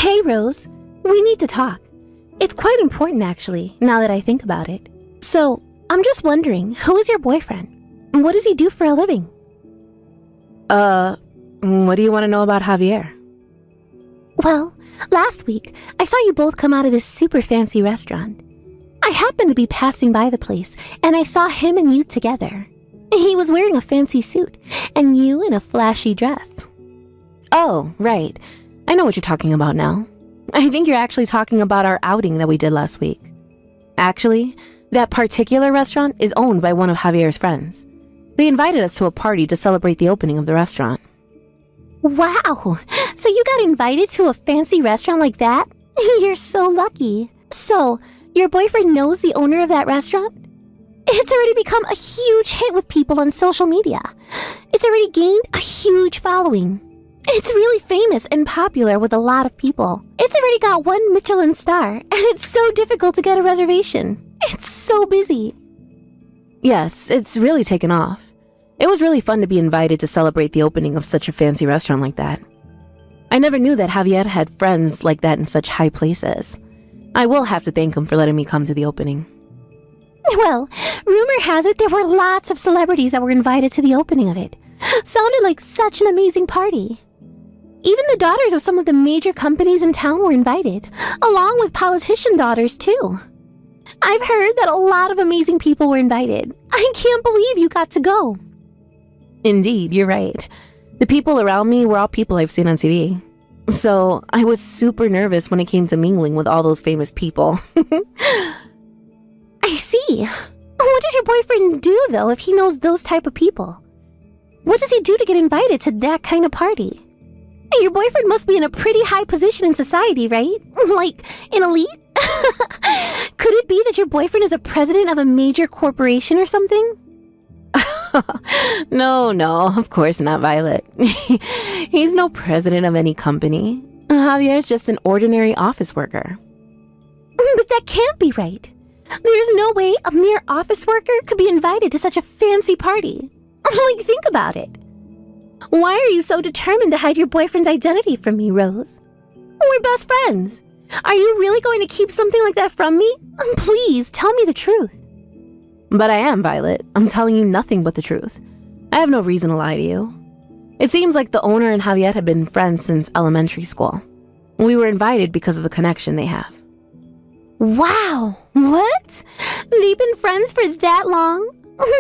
Hey, Rose. We need to talk. It's quite important, actually, now that I think about it. So, I'm just wondering, who is your boyfriend? What does he do for a living? What do you want to know about Javier? Well, last week, I saw you both come out of this super fancy restaurant. I happened to be passing by the place, and I saw him and you together. He was wearing a fancy suit, and you in a flashy dress. Oh, right. I know what you're talking about now. I think you're actually talking about our outing that we did last week. Actually, that particular restaurant is owned by one of Javier's friends. They invited us to a party to celebrate the opening of the restaurant. Wow! So you got invited to a fancy restaurant like that? You're so lucky. So, your boyfriend knows the owner of that restaurant? It's already become a huge hit with people on social media. It's already gained a huge following. It's really famous and popular with a lot of people. It's already got 1 Michelin star, and it's so difficult to get a reservation. It's so busy. Yes, it's really taken off. It was really fun to be invited to celebrate the opening of such a fancy restaurant like that. I never knew that Javier had friends like that in such high places. I will have to thank him for letting me come to the opening. Well, rumor has it there were lots of celebrities that were invited to the opening of it. Sounded like such an amazing party. Even the daughters of some of the major companies in town were invited, along with politician daughters too. I've heard that a lot of amazing people were invited. I can't believe you got to go. Indeed, you're right. The people around me were all people I've seen on TV. So I was super nervous when it came to mingling with all those famous people. I see. What does your boyfriend do, though, if he knows those type of people? What does he do to get invited to that kind of party? Your boyfriend must be in a pretty high position in society, right? Like, an elite? Could it be that your boyfriend is a president of a major corporation or something? No, of course not, Violet. He's no president of any company. Javier's just an ordinary office worker. But that can't be right. There's no way a mere office worker could be invited to such a fancy party. Like, think about it. Why are you so determined to hide your boyfriend's identity from me, Rose? We're best friends. Are you really going to keep something like that from me? Please, tell me the truth. But I am, Violet. I'm telling you nothing but the truth. I have no reason to lie to you. It seems like the owner and Javier have been friends since elementary school. We were invited because of the connection they have. Wow! What? They've been friends for that long?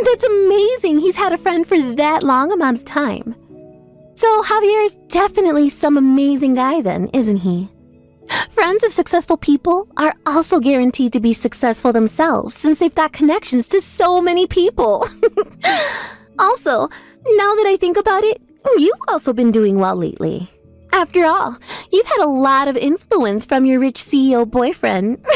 That's amazing he's had a friend for that long amount of time. So Javier is definitely some amazing guy then, isn't he? Friends of successful people are also guaranteed to be successful themselves since they've got connections to so many people. Also, now that I think about it, you've also been doing well lately. After all, you've had a lot of influence from your rich CEO boyfriend.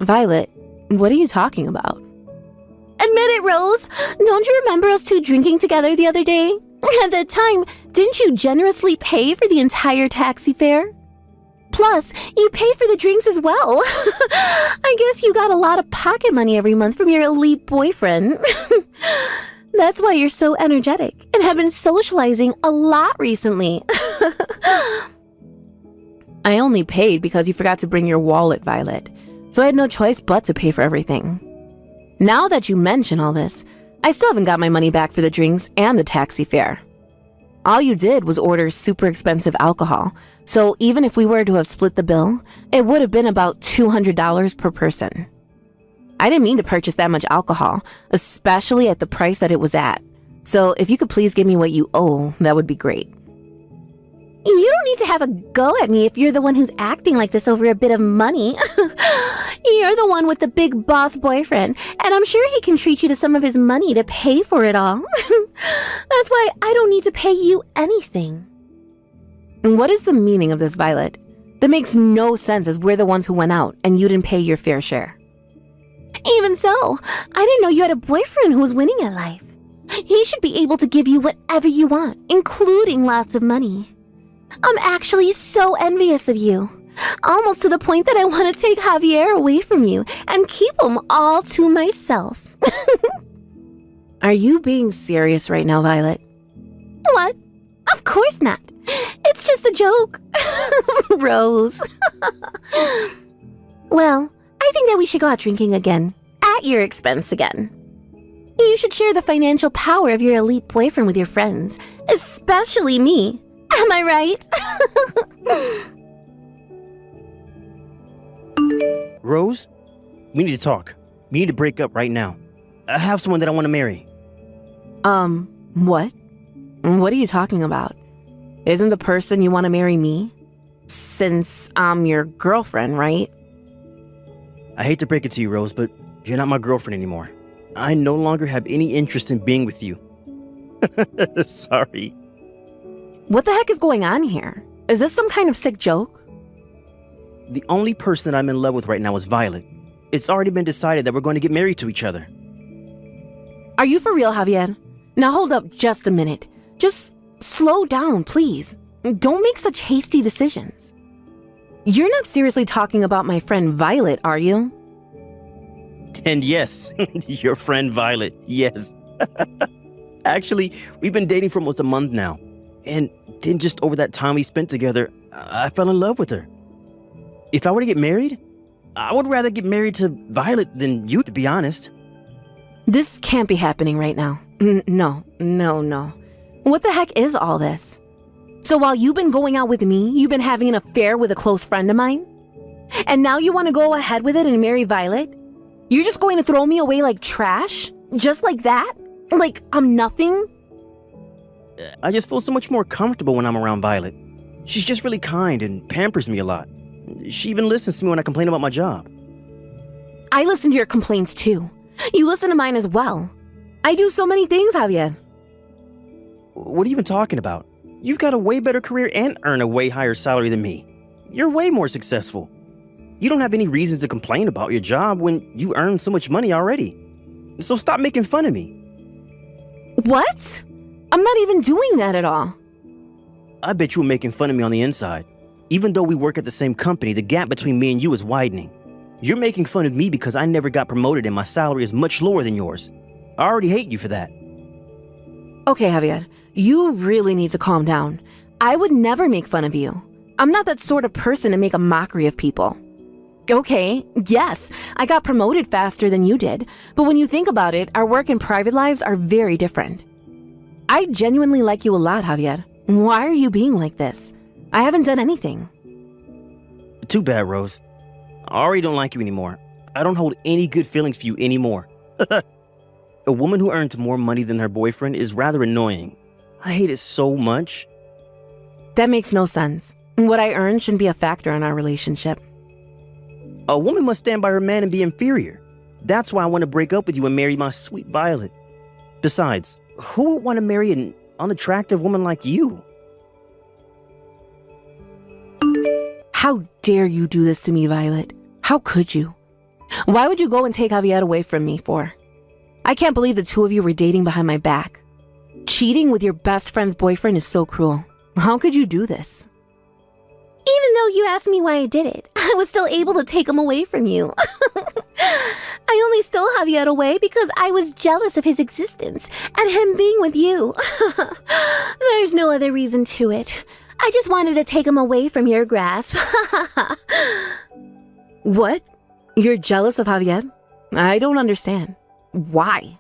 Violet, what are you talking about? Admit it, Rose. Don't you remember us two drinking together the other day? At that time, didn't you generously pay for the entire taxi fare? Plus, you paid for the drinks as well. I guess you got a lot of pocket money every month from your elite boyfriend. That's why you're so energetic and have been socializing a lot recently. I only paid because you forgot to bring your wallet, Violet. So I had no choice but to pay for everything. Now that you mention all this, I still haven't got my money back for the drinks and the taxi fare. All you did was order super expensive alcohol, so even if we were to have split the bill, it would have been about $200 per person. I didn't mean to purchase that much alcohol, especially at the price that it was at. So if you could please give me what you owe, that would be great. You don't need to have a go at me if you're the one who's acting like this over a bit of money. You're the one with the big boss boyfriend, and I'm sure he can treat you to some of his money to pay for it all. That's why I don't need to pay you anything. And what is the meaning of this, Violet? That makes no sense as we're the ones who went out and you didn't pay your fair share. Even so, I didn't know you had a boyfriend who was winning at life. He should be able to give you whatever you want, including lots of money. I'm actually so envious of you. Almost to the point that I want to take Javier away from you and keep him all to myself. Are you being serious right now, Violet? What? Of course not. It's just a joke. Rose. Well, I think that we should go out drinking again. At your expense again. You should share the financial power of your elite boyfriend with your friends. Especially me. Am I right? Rose, we need to talk. We need to break up right now. I have someone that I want to marry. What? What are you talking about? Isn't the person you want to marry me? Since I'm your girlfriend, right? I hate to break it to you, Rose, but you're not my girlfriend anymore. I no longer have any interest in being with you. Sorry. What the heck is going on here? Is this some kind of sick joke? The only person I'm in love with right now is Violet. It's already been decided that we're going to get married to each other. Are you for real, Javier? Now hold up just a minute. Just slow down, please. Don't make such hasty decisions. You're not seriously talking about my friend Violet, are you? And yes, your friend Violet, yes. Actually, we've been dating for almost a month now. And then just over that time we spent together, I fell in love with her. If I were to get married, I would rather get married to Violet than you, to be honest. This can't be happening right now. No. What the heck is all this? So while you've been going out with me, you've been having an affair with a close friend of mine? And now you want to go ahead with it and marry Violet? You're just going to throw me away like trash? Just like that? Like I'm nothing? I just feel so much more comfortable when I'm around Violet. She's just really kind and pampers me a lot. She even listens to me when I complain about my job. I listen to your complaints too. You listen to mine as well. I do so many things, Javier. What are you even talking about? You've got a way better career and earn a way higher salary than me. You're way more successful. You don't have any reasons to complain about your job when you earn so much money already. So stop making fun of me. What? I'm not even doing that at all. I bet you were making fun of me on the inside. Even though we work at the same company, the gap between me and you is widening. You're making fun of me because I never got promoted and my salary is much lower than yours. I already hate you for that. Okay, Javier, you really need to calm down. I would never make fun of you. I'm not that sort of person to make a mockery of people. Okay, yes, I got promoted faster than you did, but when you think about it, our work and private lives are very different. I genuinely like you a lot, Javier. Why are you being like this? I haven't done anything. Too bad, Rose. I already don't like you anymore. I don't hold any good feelings for you anymore. A woman who earns more money than her boyfriend is rather annoying. I hate it so much. That makes no sense. What I earn shouldn't be a factor in our relationship. A woman must stand by her man and be inferior. That's why I want to break up with you and marry my sweet Violet. Besides, who would want to marry an unattractive woman like you? How dare you do this to me, Violet? How could you? Why would you go and take Javier away from me for? I can't believe the two of you were dating behind my back. Cheating with your best friend's boyfriend is so cruel. How could you do this? Even though you asked me why I did it, I was still able to take him away from you. I only stole Javier away because I was jealous of his existence and him being with you. There's no other reason to it. I just wanted to take him away from your grasp. What? You're jealous of Javier? I don't understand. Why?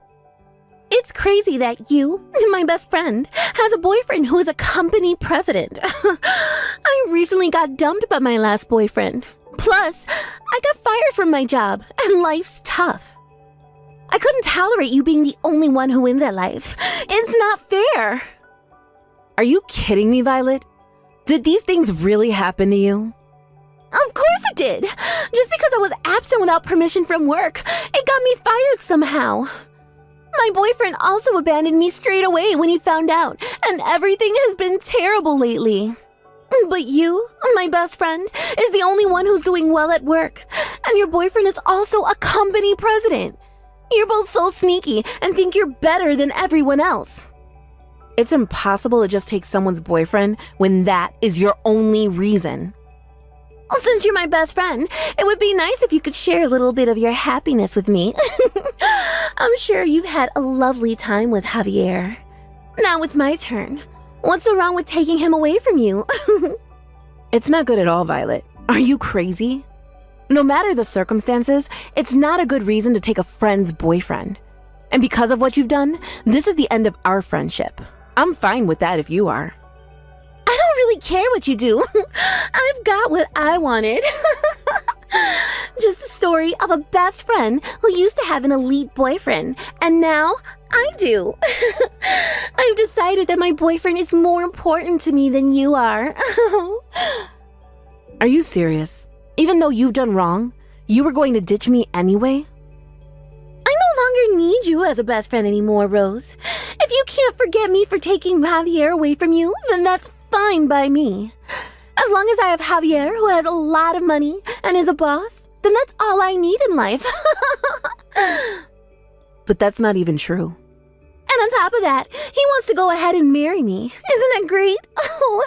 It's crazy that you, my best friend, has a boyfriend who is a company president. I recently got dumped by my last boyfriend. Plus, I got fired from my job, and life's tough. I couldn't tolerate you being the only one who wins at life. It's not fair. Are you kidding me, Violet? Did these things really happen to you? Of course it did. Just because I was absent without permission from work, it got me fired somehow. My boyfriend also abandoned me straight away when he found out, and everything has been terrible lately. But you, my best friend, is the only one who's doing well at work, and your boyfriend is also a company president. You're both so sneaky and think you're better than everyone else. It's impossible to just take someone's boyfriend when that is your only reason. Since you're my best friend, it would be nice if you could share a little bit of your happiness with me. I'm sure you've had a lovely time with Javier. Now it's my turn. What's so wrong with taking him away from you? It's not good at all, Violet. Are you crazy? No matter the circumstances, it's not a good reason to take a friend's boyfriend. And because of what you've done, this is the end of our friendship. I'm fine with that if you are. I don't really care what you do. I've got what I wanted. Just a story of a best friend who used to have an elite boyfriend, and now I do. I've decided that my boyfriend is more important to me than you are. Are you serious? Even though you've done wrong, you were going to ditch me anyway? I no longer need you as a best friend anymore, Rose. If you can't forget me for taking Javier away from you, then that's fine by me. As long as I have Javier, who has a lot of money and is a boss, then that's all I need in life. But that's not even true. And on top of that, he wants to go ahead and marry me. Isn't that great? Oh,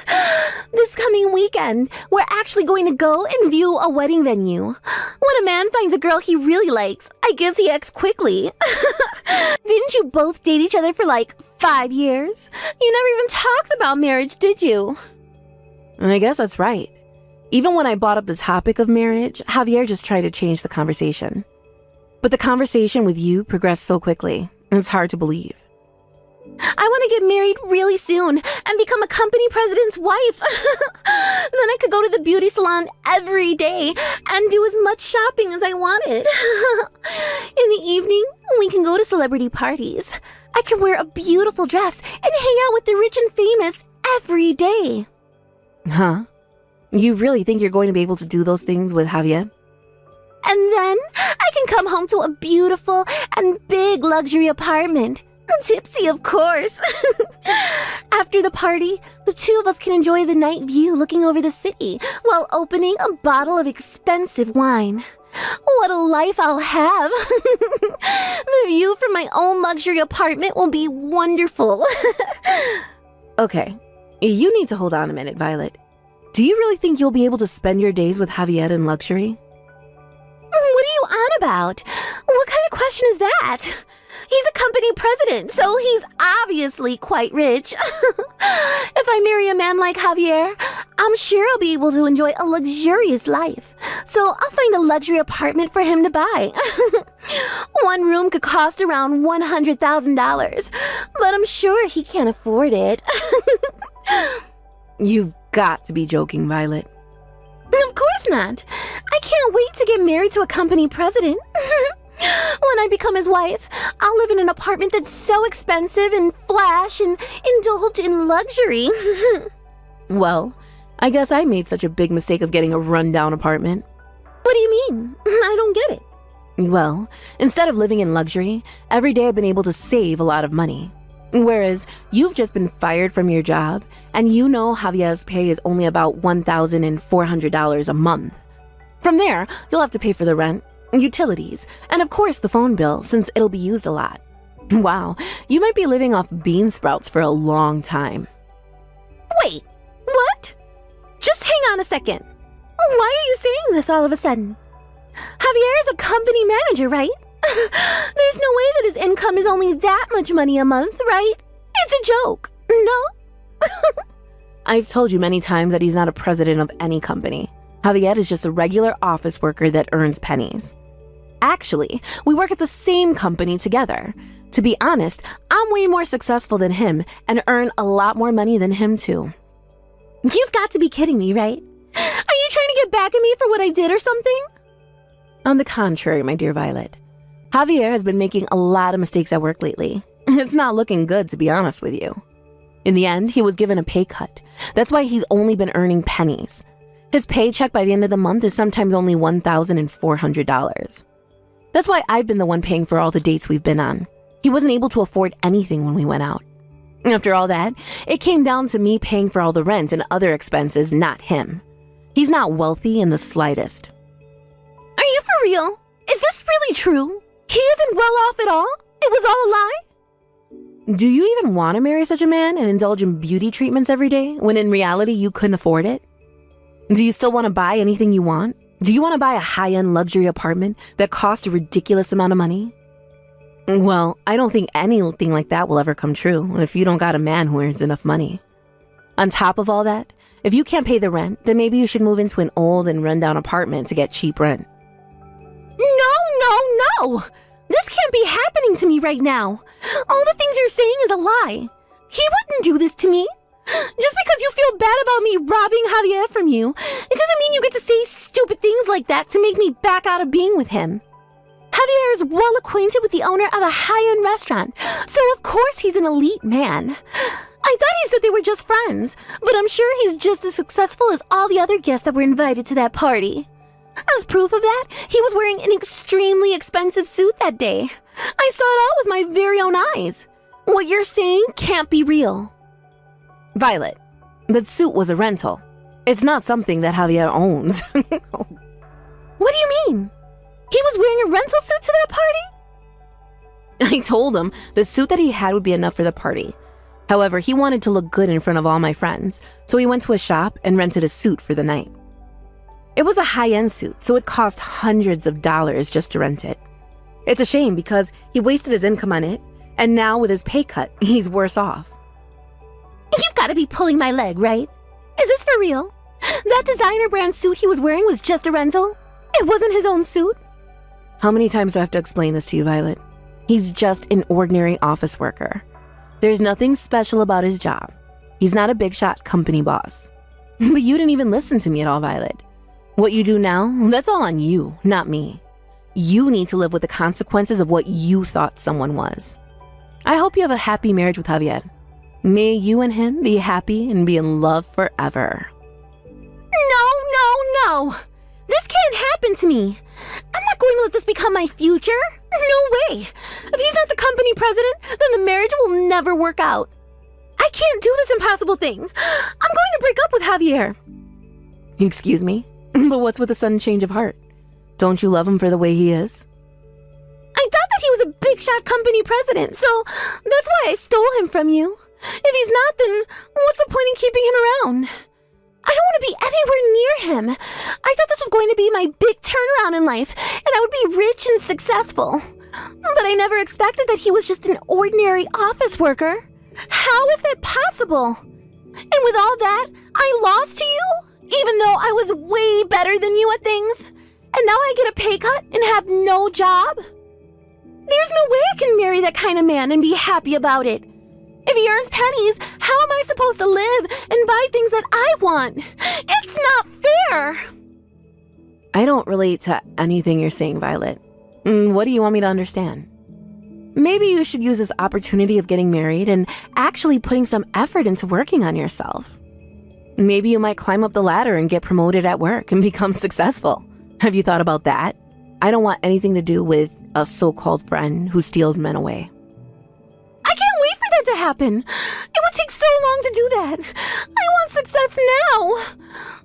this coming weekend, we're actually going to go and view a wedding venue. When a man finds a girl he really likes, I guess he acts quickly. Didn't you both date each other for like 5 years? You never even talked about marriage, did you? I guess that's right. Even when I brought up the topic of marriage, Javier just tried to change the conversation. But the conversation with you progressed so quickly, it's hard to believe. I want to get married really soon and become a company president's wife. Then I could go to the beauty salon every day and do as much shopping as I wanted. In the evening, we can go to celebrity parties. I can wear a beautiful dress and hang out with the rich and famous every day. Huh? You really think you're going to be able to do those things with Javier? And then I can come home to a beautiful and big luxury apartment. Tipsy, of course. After the party, the two of us can enjoy the night view looking over the city while opening a bottle of expensive wine. What a life I'll have. The view from my own luxury apartment will be wonderful. Okay, you need to hold on a minute, Violet. Do you really think you'll be able to spend your days with Javier in luxury? What are you on about? What kind of question is that? He's a company president, so he's obviously quite rich. If I marry a man like Javier, I'm sure I'll be able to enjoy a luxurious life. So I'll find a luxury apartment for him to buy. One room could cost around $100,000, but I'm sure he can't afford it. You've got to be joking, Violet. Of course not. I can't wait to get married to a company president. When I become his wife, I'll live in an apartment that's so expensive and flash and indulge in luxury. Well, I guess I made such a big mistake of getting a rundown apartment. What do you mean? I don't get it. Well, instead of living in luxury, every day I've been able to save a lot of money. Whereas you've just been fired from your job, and you know Javier's pay is only about $1,400 a month. From there, you'll have to pay for the rent, utilities, and of course the phone bill, since it'll be used a lot. Wow, you might be living off bean sprouts for a long time. Wait, what? Just hang on a second. Why are you saying this all of a sudden? Javier is a company manager, right? There's no way that his income is only that much money a month, right? It's a joke, no? I've told you many times that he's not a president of any company. Javier is just a regular office worker that earns pennies. Actually, we work at the same company together. To be honest, I'm way more successful than him and earn a lot more money than him too. You've got to be kidding me, right? Are you trying to get back at me for what I did or something? On the contrary, my dear Violet. Javier has been making a lot of mistakes at work lately. It's not looking good, to be honest with you. In the end, he was given a pay cut. That's why he's only been earning pennies. His paycheck by the end of the month is sometimes only $1,400. That's why I've been the one paying for all the dates we've been on. He wasn't able to afford anything when we went out. After all that, it came down to me paying for all the rent and other expenses, not him. He's not wealthy in the slightest. Are you for real? Is this really true? He isn't well off at all? It was all a lie? Do you even want to marry such a man and indulge in beauty treatments every day when in reality you couldn't afford it? Do you still want to buy anything you want? Do you want to buy a high-end luxury apartment that costs a ridiculous amount of money? Well, I don't think anything like that will ever come true if you don't got a man who earns enough money. On top of all that, if you can't pay the rent, then maybe you should move into an old and rundown apartment to get cheap rent. No! This can't be happening to me right now. All the things you're saying is a lie. He wouldn't do this to me. Just because you feel bad about me robbing Javier from you, it doesn't mean you get to say stupid things like that to make me back out of being with him. Javier is well acquainted with the owner of a high-end restaurant, so of course he's an elite man. I thought he said they were just friends, but I'm sure he's just as successful as all the other guests that were invited to that party. As proof of that, he was wearing an extremely expensive suit that day. I saw it all with my very own eyes. What you're saying can't be real. Violet, that suit was a rental. It's not something that Javier owns. What do you mean? He was wearing a rental suit to that party? I told him the suit that he had would be enough for the party. However, he wanted to look good in front of all my friends, so he went to a shop and rented a suit for the night. It was a high-end suit, so it cost hundreds of dollars just to rent it. It's a shame because he wasted his income on it, and now with his pay cut, he's worse off. You've got to be pulling my leg, right? Is this for real? That designer brand suit he was wearing was just a rental? It wasn't his own suit? How many times do I have to explain this to you, Violet? He's just an ordinary office worker. There's nothing special about his job. He's not a big shot company boss. But you didn't even listen to me at all, Violet. What you do now, that's all on you, not me. You need to live with the consequences of what you thought someone was. I hope you have a happy marriage with Javier. May you and him be happy and be in love forever. No! This can't happen to me. I'm not going to let this become my future. No way. If he's not the company president, then the marriage will never work out. I can't do this impossible thing. I'm going to break up with Javier. Excuse me? But what's with the sudden change of heart? Don't you love him for the way he is? I thought that he was a big shot company president, so that's why I stole him from you. If he's not, then what's the point in keeping him around? I don't want to be anywhere near him. I thought this was going to be my big turnaround in life, and I would be rich and successful. But I never expected that he was just an ordinary office worker. How is that possible? And with all that, I lost to you, even though I was way better than you at things. And now I get a pay cut and have no job? There's no way I can marry that kind of man and be happy about it. If he earns pennies, how am I supposed to live and buy things that I want? It's not fair! I don't relate to anything you're saying, Violet. What do you want me to understand? Maybe you should use this opportunity of getting married and actually putting some effort into working on yourself. Maybe you might climb up the ladder and get promoted at work and become successful. Have you thought about that? I don't want anything to do with a so-called friend who steals men away. I can't wait for that to happen. It would take so long to do that. I want success now.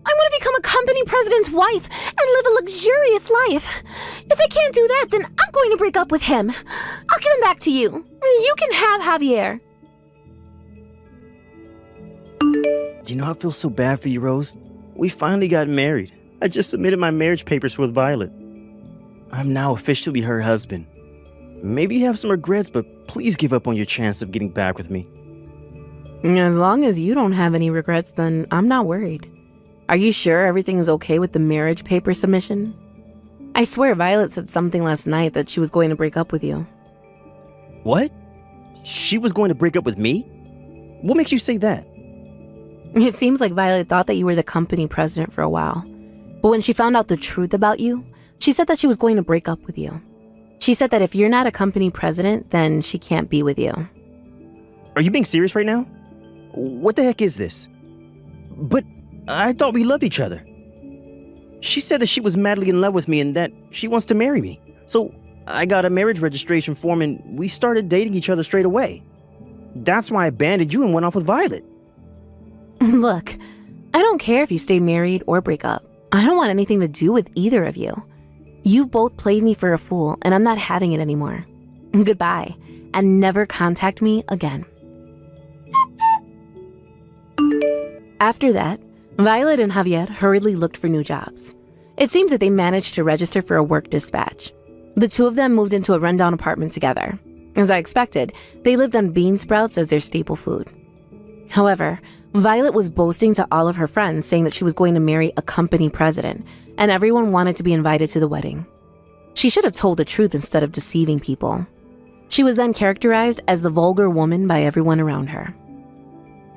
I want to become a company president's wife and live a luxurious life. If I can't do that, then I'm going to break up with him. I'll give him back to you. You can have Javier. Do you know I feel so bad for you, Rose? We finally got married. I just submitted my marriage papers with Violet. I'm now officially her husband. Maybe you have some regrets, but please give up on your chance of getting back with me. As long as you don't have any regrets, then I'm not worried. Are you sure everything is okay with the marriage paper submission? I swear Violet said something last night that she was going to break up with you. What? She was going to break up with me? What makes you say that? It seems like Violet thought that you were the company president for a while. But when she found out the truth about you, she said that she was going to break up with you. She said that if you're not a company president, then she can't be with you. Are you being serious right now? What the heck is this? But I thought we loved each other. She said that she was madly in love with me and that she wants to marry me. So I got a marriage registration form and we started dating each other straight away. That's why I abandoned you and went off with Violet. Look, I don't care if you stay married or break up. I don't want anything to do with either of you. You've both played me for a fool, and I'm not having it anymore. Goodbye, and never contact me again. After that, Violet and Javier hurriedly looked for new jobs. It seems that they managed to register for a work dispatch. The two of them moved into a rundown apartment together. As I expected, they lived on bean sprouts as their staple food. However, Violet was boasting to all of her friends, saying that she was going to marry a company president, and everyone wanted to be invited to the wedding. She should have told the truth instead of deceiving people. She was then characterized as the vulgar woman by everyone around her.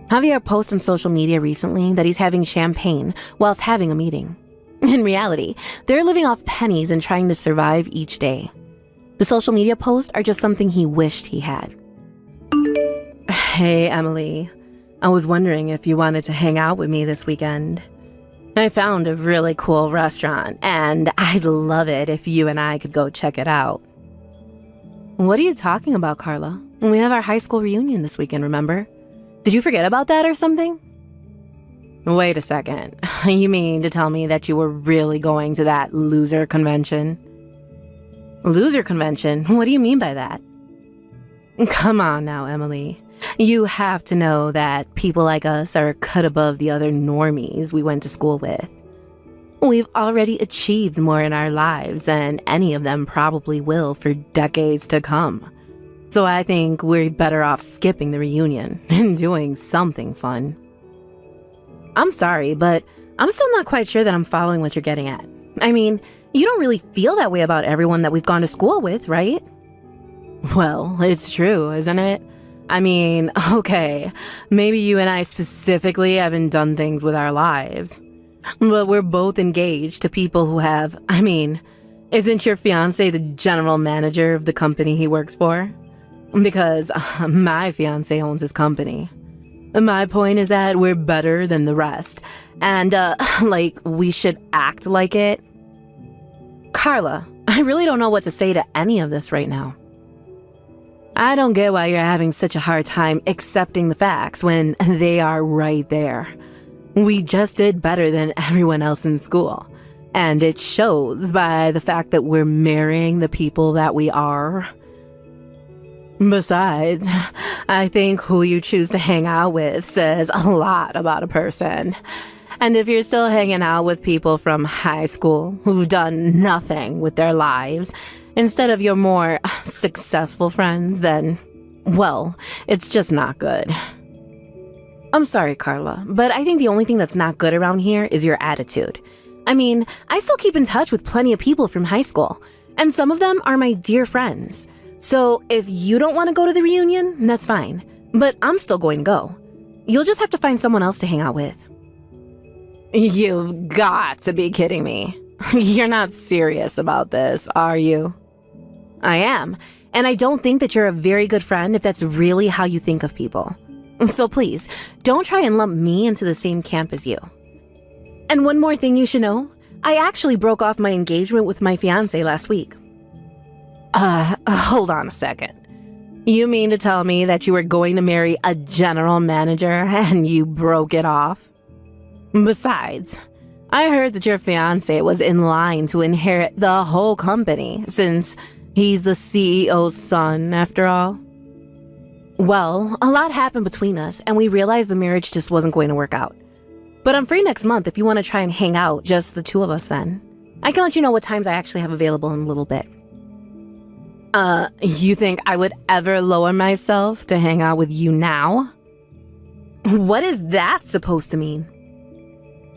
Javier posted on social media recently that he's having champagne whilst having a meeting. In reality, they're living off pennies and trying to survive each day. The social media posts are just something he wished he had. Hey, Emily. I was wondering if you wanted to hang out with me this weekend. I found a really cool restaurant, and I'd love it if you and I could go check it out. What are you talking about, Carla? We have our high school reunion this weekend, remember? Did you forget about that or something? Wait a second. You mean to tell me that you were really going to that loser convention? Loser convention? What do you mean by that? Come on now, Emily. You have to know that people like us are cut above the other normies we went to school with. We've already achieved more in our lives than any of them probably will for decades to come. So I think we're better off skipping the reunion and doing something fun. I'm sorry, but I'm still not quite sure that I'm following what you're getting at. I mean, you don't really feel that way about everyone that we've gone to school with, right? Well, it's true, isn't it? I mean, okay, maybe you and I specifically haven't done things with our lives, but we're both engaged to people who have, isn't your fiance the general manager of the company he works for? Because my fiance owns his company. My point is that we're better than the rest, and, we should act like it. Carla, I really don't know what to say to any of this right now. I don't get why you're having such a hard time accepting the facts when they are right there. We just did better than everyone else in school, and it shows by the fact that we're marrying the people that we are. Besides, I think who you choose to hang out with says a lot about a person. And if you're still hanging out with people from high school who've done nothing with their lives, instead of your more successful friends, then, well, it's just not good. I'm sorry, Carla, but I think the only thing that's not good around here is your attitude. I still keep in touch with plenty of people from high school, and some of them are my dear friends. So if you don't want to go to the reunion, that's fine, but I'm still going to go. You'll just have to find someone else to hang out with. You've got to be kidding me. You're not serious about this, are you? I am, and I don't think that you're a very good friend if that's really how you think of people. So please, don't try and lump me into the same camp as you. And one more thing you should know, I actually broke off my engagement with my fiancé last week. Hold on a second. You mean to tell me that you were going to marry a general manager and you broke it off? Besides, I heard that your fiancé was in line to inherit the whole company since he's the CEO's son, after all. Well, a lot happened between us, and we realized the marriage just wasn't going to work out. But I'm free next month if you want to try and hang out, just the two of us then. I can let you know what times I actually have available in a little bit. You think I would ever lower myself to hang out with you now? What is that supposed to mean?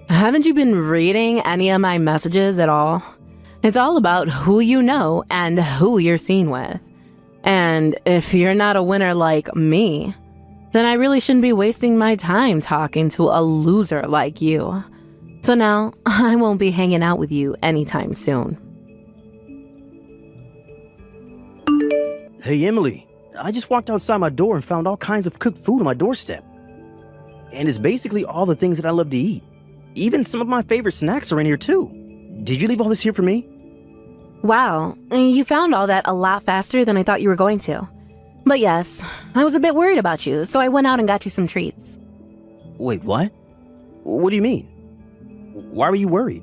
Haven't you been reading any of my messages at all? It's all about who you know and who you're seen with. And if you're not a winner like me, then I really shouldn't be wasting my time talking to a loser like you. So now, I won't be hanging out with you anytime soon. Hey, Emily, I just walked outside my door and found all kinds of cooked food on my doorstep. And it's basically all the things that I love to eat. Even some of my favorite snacks are in here too. Did you leave all this here for me? Wow, you found all that a lot faster than I thought you were going to. But yes, I was a bit worried about you, so I went out and got you some treats. Wait, what? What do you mean? Why were you worried?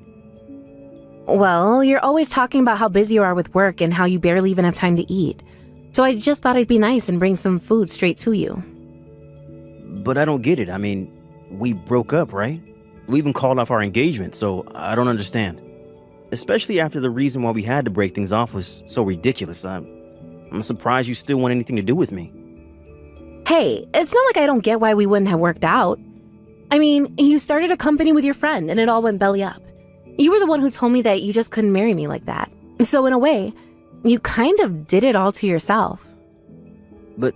Well, you're always talking about how busy you are with work and how you barely even have time to eat. So I just thought it'd be nice and bring some food straight to you. But I don't get it. We broke up, right? We even called off our engagement, so I don't understand. Especially after the reason why we had to break things off was so ridiculous. I'm surprised you still want anything to do with me. Hey, it's not like I don't get why we wouldn't have worked out. I mean, you started a company with your friend and it all went belly up. You were the one who told me that you just couldn't marry me like that. So in a way, you kind of did it all to yourself. But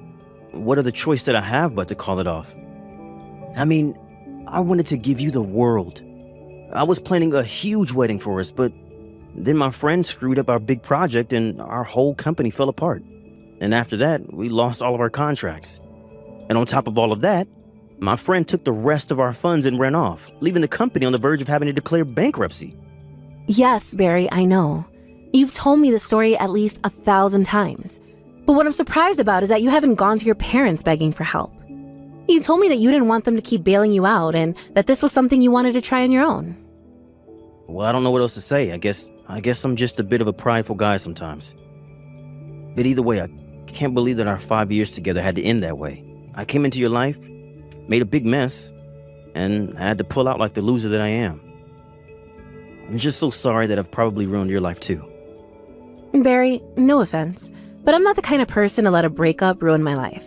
what other choice did I have but to call it off? I mean, I wanted to give you the world. I was planning a huge wedding for us, but then my friend screwed up our big project and our whole company fell apart. And after that, we lost all of our contracts. And on top of all of that, my friend took the rest of our funds and ran off, leaving the company on the verge of having to declare bankruptcy. Yes, Barry, I know. You've told me the story at least 1,000 times. But what I'm surprised about is that you haven't gone to your parents begging for help. You told me that you didn't want them to keep bailing you out and that this was something you wanted to try on your own. Well, I don't know what else to say. I guess I'm just a bit of a prideful guy sometimes. But either way, I can't believe that our 5 years together had to end that way. I came into your life, made a big mess, and I had to pull out like the loser that I am. I'm just so sorry that I've probably ruined your life too. Barry, no offense, but I'm not the kind of person to let a breakup ruin my life.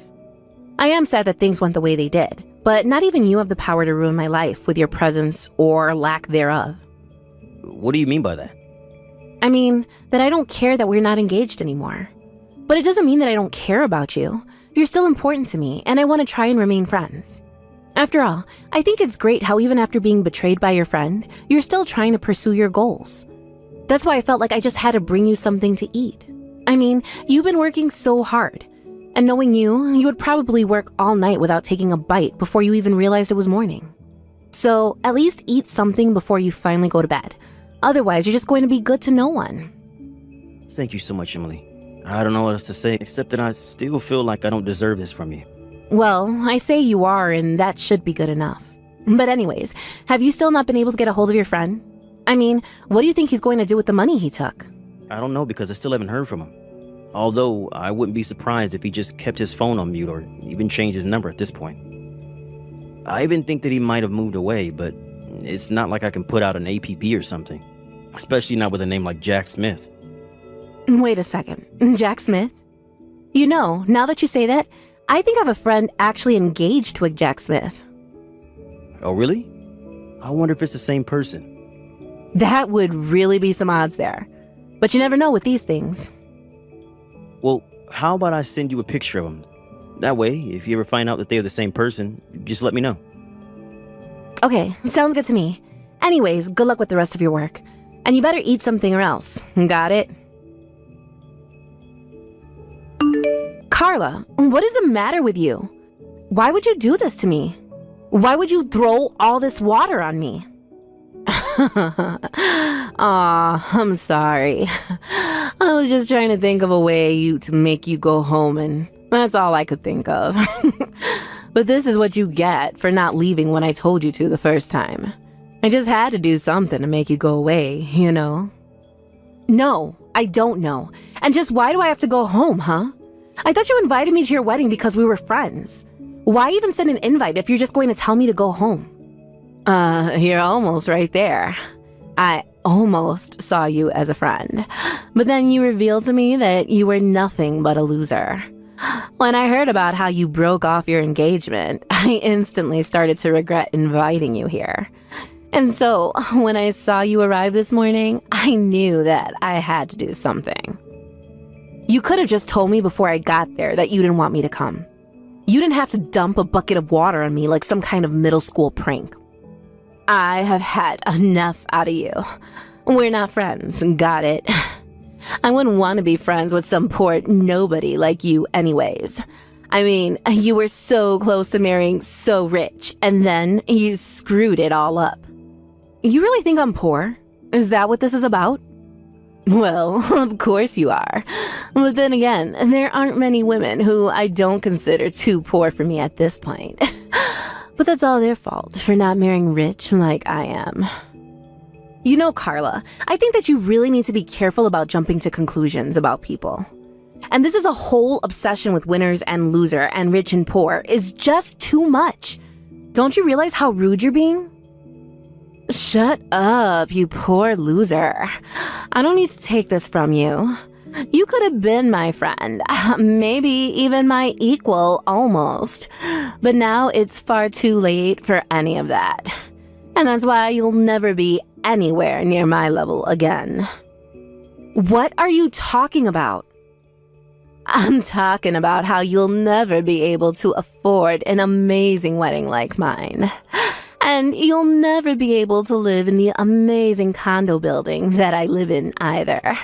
I am sad that things went the way they did, but not even you have the power to ruin my life with your presence or lack thereof. What do you mean by that? I mean, that I don't care that we're not engaged anymore. But it doesn't mean that I don't care about you. You're still important to me, and I want to try and remain friends. After all, I think it's great how even after being betrayed by your friend, you're still trying to pursue your goals. That's why I felt like I just had to bring you something to eat. I mean, you've been working so hard. And knowing you would probably work all night without taking a bite before you even realized it was morning. So at least eat something before you finally go to bed. Otherwise, you're just going to be good to no one. Thank you so much, Emily. I don't know what else to say, except that I still feel like I don't deserve this from you. Well, I say you are, and that should be good enough. But anyways, have you still not been able to get a hold of your friend? I mean, what do you think he's going to do with the money he took? I don't know because I still haven't heard from him. Although, I wouldn't be surprised if he just kept his phone on mute or even changed his number at this point. I even think that he might have moved away, but it's not like I can put out an APB or something. Especially not with a name like Jack Smith. Wait a second. Jack Smith? You know, now that you say that, I think I have a friend actually engaged to a Jack Smith. Oh, really? I wonder if it's the same person. That would really be some odds there. But you never know with these things. Well, how about I send you a picture of them? That way, if you ever find out that they're the same person, just let me know. Okay, sounds good to me. Anyways, good luck with the rest of your work. And you better eat something or else. Got it? Carla, what is the matter with you? Why would you do this to me? Why would you throw all this water on me? Aw, I'm sorry. I was just trying to think of a way to make you go home, and that's all I could think of. But this is what you get for not leaving when I told you to the first time. I just had to do something to make you go away, you know? No, I don't know. And just why do I have to go home, huh? I thought you invited me to your wedding because we were friends. Why even send an invite if you're just going to tell me to go home? You're almost right there. I almost saw you as a friend. But then you revealed to me that you were nothing but a loser. When I heard about how you broke off your engagement, I instantly started to regret inviting you here. And so, when I saw you arrive this morning, I knew that I had to do something. You could have just told me before I got there that you didn't want me to come. You didn't have to dump a bucket of water on me like some kind of middle school prank. I have had enough out of you. We're not friends, got it? I wouldn't want to be friends with some poor nobody like you anyways. I mean, you were so close to marrying so rich, and then you screwed it all up. You really think I'm poor? Is that what this is about? Well, of course you are. But then again, there aren't many women who I don't consider too poor for me at this point. But that's all their fault for not marrying rich like I am. You know, Carla, I think that you really need to be careful about jumping to conclusions about people. And this is a whole obsession with winners and loser and rich and poor is just too much. Don't you realize how rude you're being? Shut up, you poor loser. I don't need to take this from you. You could have been my friend, maybe even my equal almost. But now it's far too late for any of that. And that's why you'll never be anywhere near my level again. What are you talking about? I'm talking about how you'll never be able to afford an amazing wedding like mine. And you'll never be able to live in the amazing condo building that I live in either.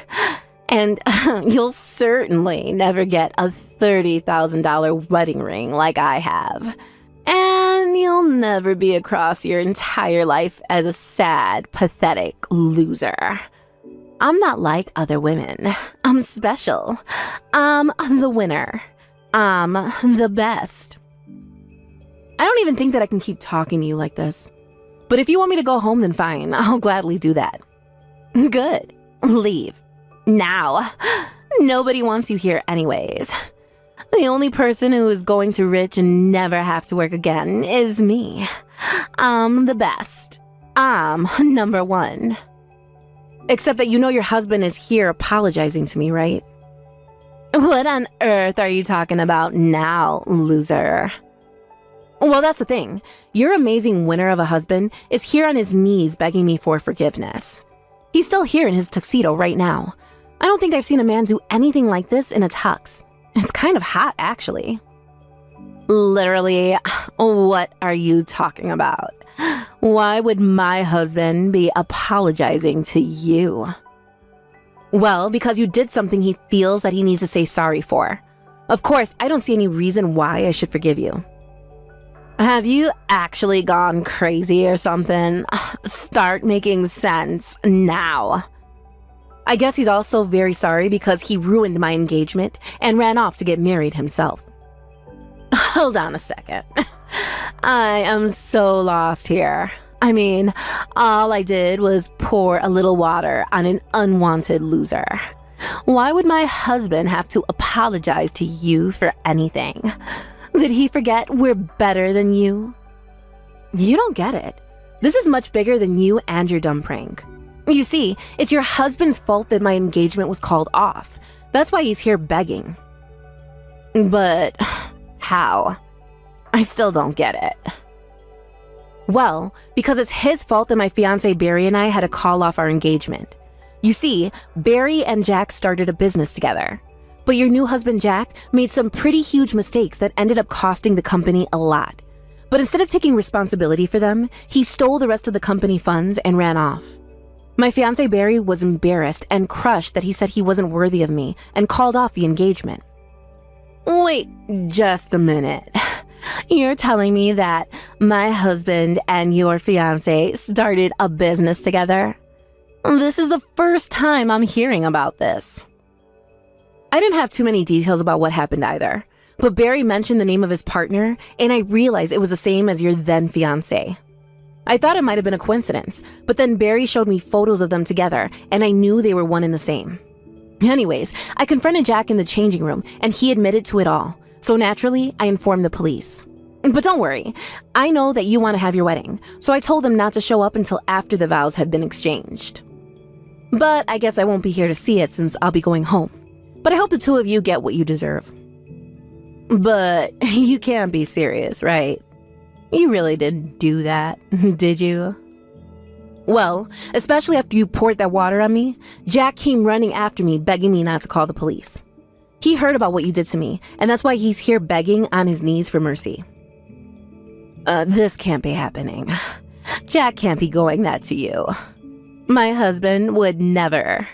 And you'll certainly never get a $30,000 wedding ring like I have. And you'll never be across your entire life as a sad, pathetic loser. I'm not like other women. I'm special. I'm the winner. I'm the best. I don't even think that I can keep talking to you like this. But if you want me to go home, then fine. I'll gladly do that. Good. Leave. Now. Nobody wants you here anyways. The only person who is going to rich and never have to work again is me. I'm the best. I'm number one. Except that you know your husband is here apologizing to me, right? What on earth are you talking about now, loser? Well, that's the thing. Your amazing winner of a husband is here on his knees begging me for forgiveness. He's still here in his tuxedo right now. I don't think I've seen a man do anything like this in a tux. It's kind of hot, actually. Literally, what are you talking about? Why would my husband be apologizing to you? Well, because you did something he feels that he needs to say sorry for. Of course, I don't see any reason why I should forgive you. Have you actually gone crazy or something? Start making sense now. I guess he's also very sorry because he ruined my engagement and ran off to get married himself. Hold on a second. I am so lost here. I mean, all I did was pour a little water on an unwanted loser. Why would my husband have to apologize to you for anything? Did he forget we're better than you? You don't get it. This is much bigger than you and your dumb prank. You see, it's your husband's fault that my engagement was called off. That's why he's here begging. But how? I still don't get it. Well, because it's his fault that my fiancé Barry and I had to call off our engagement. You see, Barry and Jack started a business together. But your new husband Jack made some pretty huge mistakes that ended up costing the company a lot. But instead of taking responsibility for them, he stole the rest of the company funds and ran off. My fiancé Barry was embarrassed and crushed that he said he wasn't worthy of me and called off the engagement. Wait just a minute. You're telling me that my husband and your fiancé started a business together? This is the first time I'm hearing about this. I didn't have too many details about what happened either, but Barry mentioned the name of his partner, and I realized it was the same as your then fiancé. I thought it might have been a coincidence, but then Barry showed me photos of them together, and I knew they were one and the same. Anyways, I confronted Jack in the changing room, and he admitted to it all, so naturally, I informed the police. But don't worry, I know that you want to have your wedding, so I told them not to show up until after the vows had been exchanged. But I guess I won't be here to see it since I'll be going home. But I hope the two of you get what you deserve. But you can't be serious, right? You really didn't do that, did you? Well, especially after you poured that water on me, Jack came running after me, begging me not to call the police. He heard about what you did to me, and that's why he's here begging on his knees for mercy. This can't be happening. Jack can't be going that to you. My husband would never.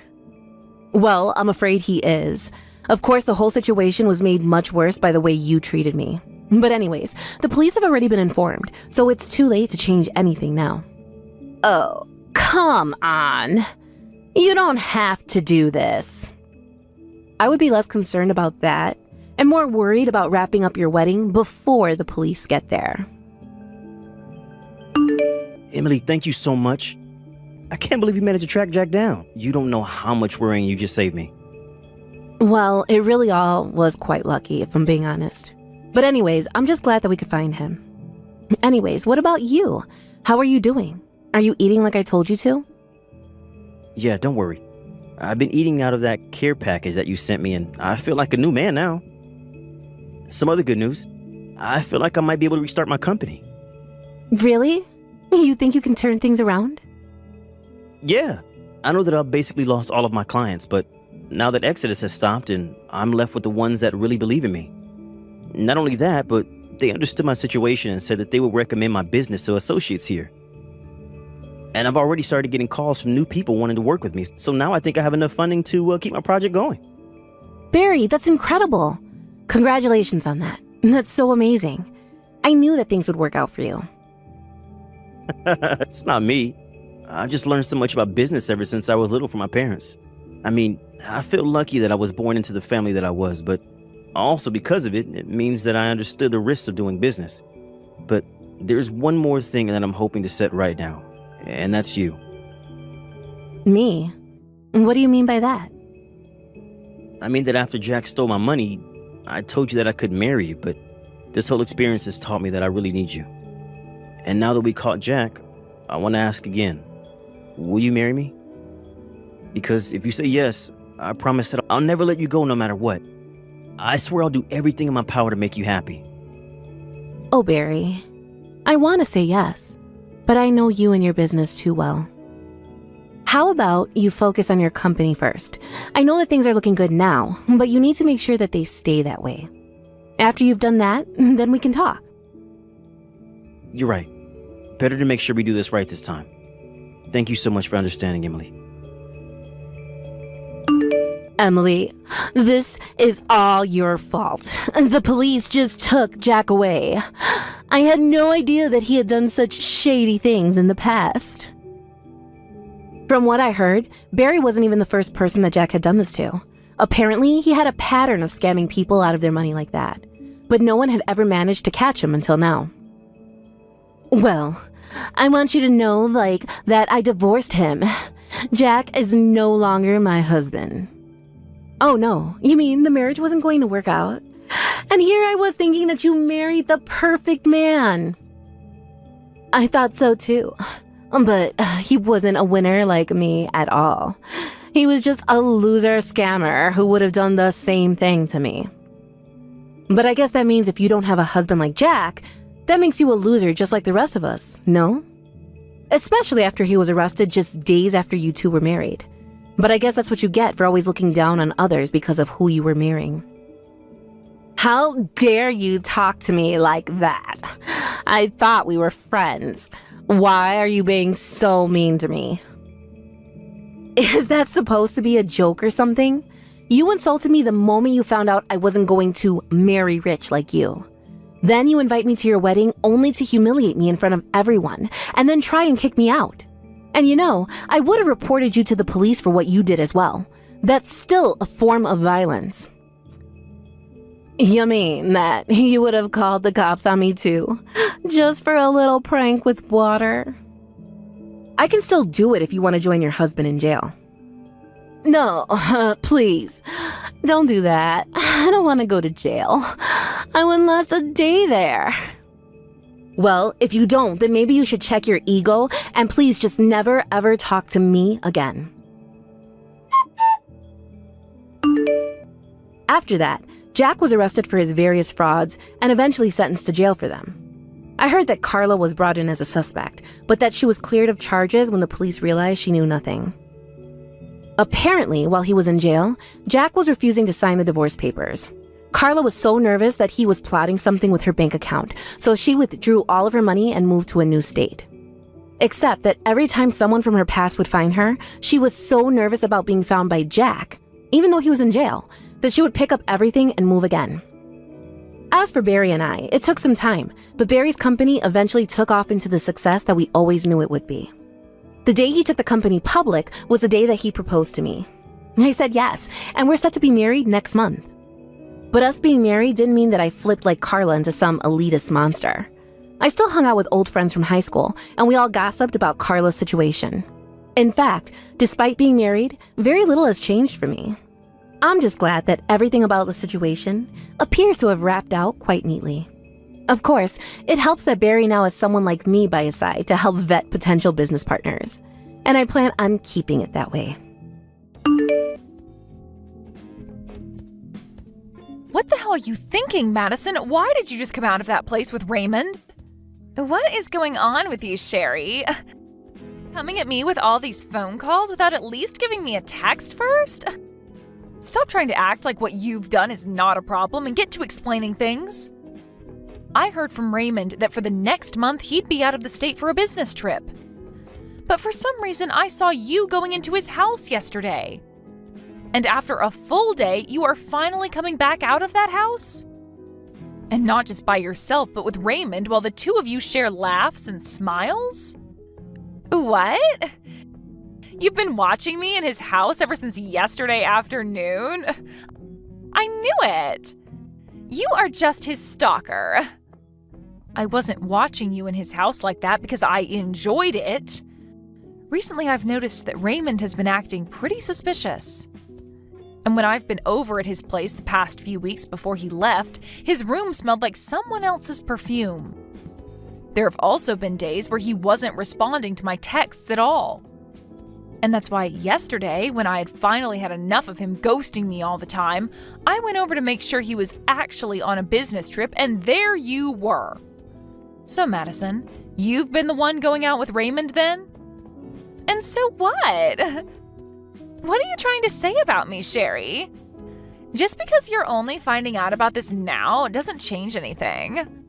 Well, I'm afraid he is. Of course, the whole situation was made much worse by the way you treated me. But anyways, the police have already been informed, so it's too late to change anything now. Oh, come on. You don't have to do this. I would be less concerned about that and more worried about wrapping up your wedding before the police get there. Emily, thank you so much. I can't believe you managed to track Jack down. You don't know how much worrying you just saved me. Well, it really all was quite lucky, if I'm being honest. But anyways, I'm just glad that we could find him. Anyways, what about you? How are you doing? Are you eating like I told you to? Yeah, don't worry. I've been eating out of that care package that you sent me, and I feel like a new man now. Some other good news. I feel like I might be able to restart my company. Really? You think you can turn things around? Yeah, I know that I've basically lost all of my clients, but now that Exodus has stopped and I'm left with the ones that really believe in me. Not only that, but they understood my situation and said that they would recommend my business to associates here. And I've already started getting calls from new people wanting to work with me, so now I think I have enough funding to keep my project going. Barry, that's incredible. Congratulations on that. That's so amazing. I knew that things would work out for you. It's not me. I've just learned so much about business ever since I was little from my parents. I mean, I feel lucky that I was born into the family that I was, but also because of it, it means that I understood the risks of doing business. But there's one more thing that I'm hoping to set right now, and that's you. Me? What do you mean by that? I mean that after Jack stole my money, I told you that I could marry you, but this whole experience has taught me that I really need you. And now that we caught Jack, I want to ask again, will you marry me? Because if you say yes, I promise that I'll never let you go no matter what. I swear I'll do everything in my power to make you happy. Oh, Barry, I want to say yes, but I know you and your business too well. How about you focus on your company first? I know that things are looking good now, but you need to make sure that they stay that way. After you've done that, then we can talk. You're right. Better to make sure we do this right this time. Thank you so much for understanding, Emily. Emily, this is all your fault. The police just took Jack away. I had no idea that he had done such shady things in the past. From what I heard, Barry wasn't even the first person that Jack had done this to. Apparently, he had a pattern of scamming people out of their money like that. But no one had ever managed to catch him until now. Well, I want you to know, that I divorced him. Jack is no longer my husband. Oh no, you mean the marriage wasn't going to work out? And here I was thinking that you married the perfect man. I thought so too. But he wasn't a winner like me at all. He was just a loser scammer who would have done the same thing to me. But I guess that means if you don't have a husband like Jack, that makes you a loser just like the rest of us, no? Especially after he was arrested just days after you two were married. But I guess that's what you get for always looking down on others because of who you were marrying. How dare you talk to me like that? I thought we were friends. Why are you being so mean to me? Is that supposed to be a joke or something? You insulted me the moment you found out I wasn't going to marry rich like you. Then you invite me to your wedding only to humiliate me in front of everyone and then try and kick me out. And you know, I would have reported you to the police for what you did as well. That's still a form of violence. You mean that you would have called the cops on me too, just for a little prank with water? I can still do it if you want to join your husband in jail. No, please, don't do that. I don't want to go to jail. I wouldn't last a day there. Well, if you don't, then maybe you should check your ego and please just never ever talk to me again. After that, Jack was arrested for his various frauds and eventually sentenced to jail for them. I heard that Carla was brought in as a suspect, but that she was cleared of charges when the police realized she knew nothing. Apparently, while he was in jail, Jack was refusing to sign the divorce papers. Carla was so nervous that he was plotting something with her bank account, so she withdrew all of her money and moved to a new state. Except that every time someone from her past would find her, she was so nervous about being found by Jack, even though he was in jail, that she would pick up everything and move again. As for Barry and I, it took some time, but Barry's company eventually took off into the success that we always knew it would be. The day he took the company public was the day that he proposed to me. I said yes, and we're set to be married next month. But us being married didn't mean that I flipped like Carla into some elitist monster. I still hung out with old friends from high school, and we all gossiped about Carla's situation. In fact, despite being married, very little has changed for me. I'm just glad that everything about the situation appears to have wrapped out quite neatly. Of course, it helps that Barry now has someone like me by his side to help vet potential business partners, and I plan on keeping it that way. hell are you thinking, Madison? Why did you just come out of that place with Raymond? What is going on with you, Sherry? Coming at me with all these phone calls without at least giving me a text first? Stop trying to act like what you've done is not a problem and get to explaining things. I heard from Raymond that for the next month he'd be out of the state for a business trip. But for some reason I saw you going into his house yesterday. And after a full day, you are finally coming back out of that house? And not just by yourself, but with Raymond while the two of you share laughs and smiles? What? You've been watching me in his house ever since yesterday afternoon? I knew it! You are just his stalker. I wasn't watching you in his house like that because I enjoyed it. Recently, I've noticed that Raymond has been acting pretty suspicious. And when I've been over at his place the past few weeks before he left, his room smelled like someone else's perfume. There have also been days where he wasn't responding to my texts at all. And that's why yesterday, when I had finally had enough of him ghosting me all the time, I went over to make sure he was actually on a business trip, and there you were. So, Madison, you've been the one going out with Raymond then? And so what? What are you trying to say about me, Sherry? Just because you're only finding out about this now doesn't change anything.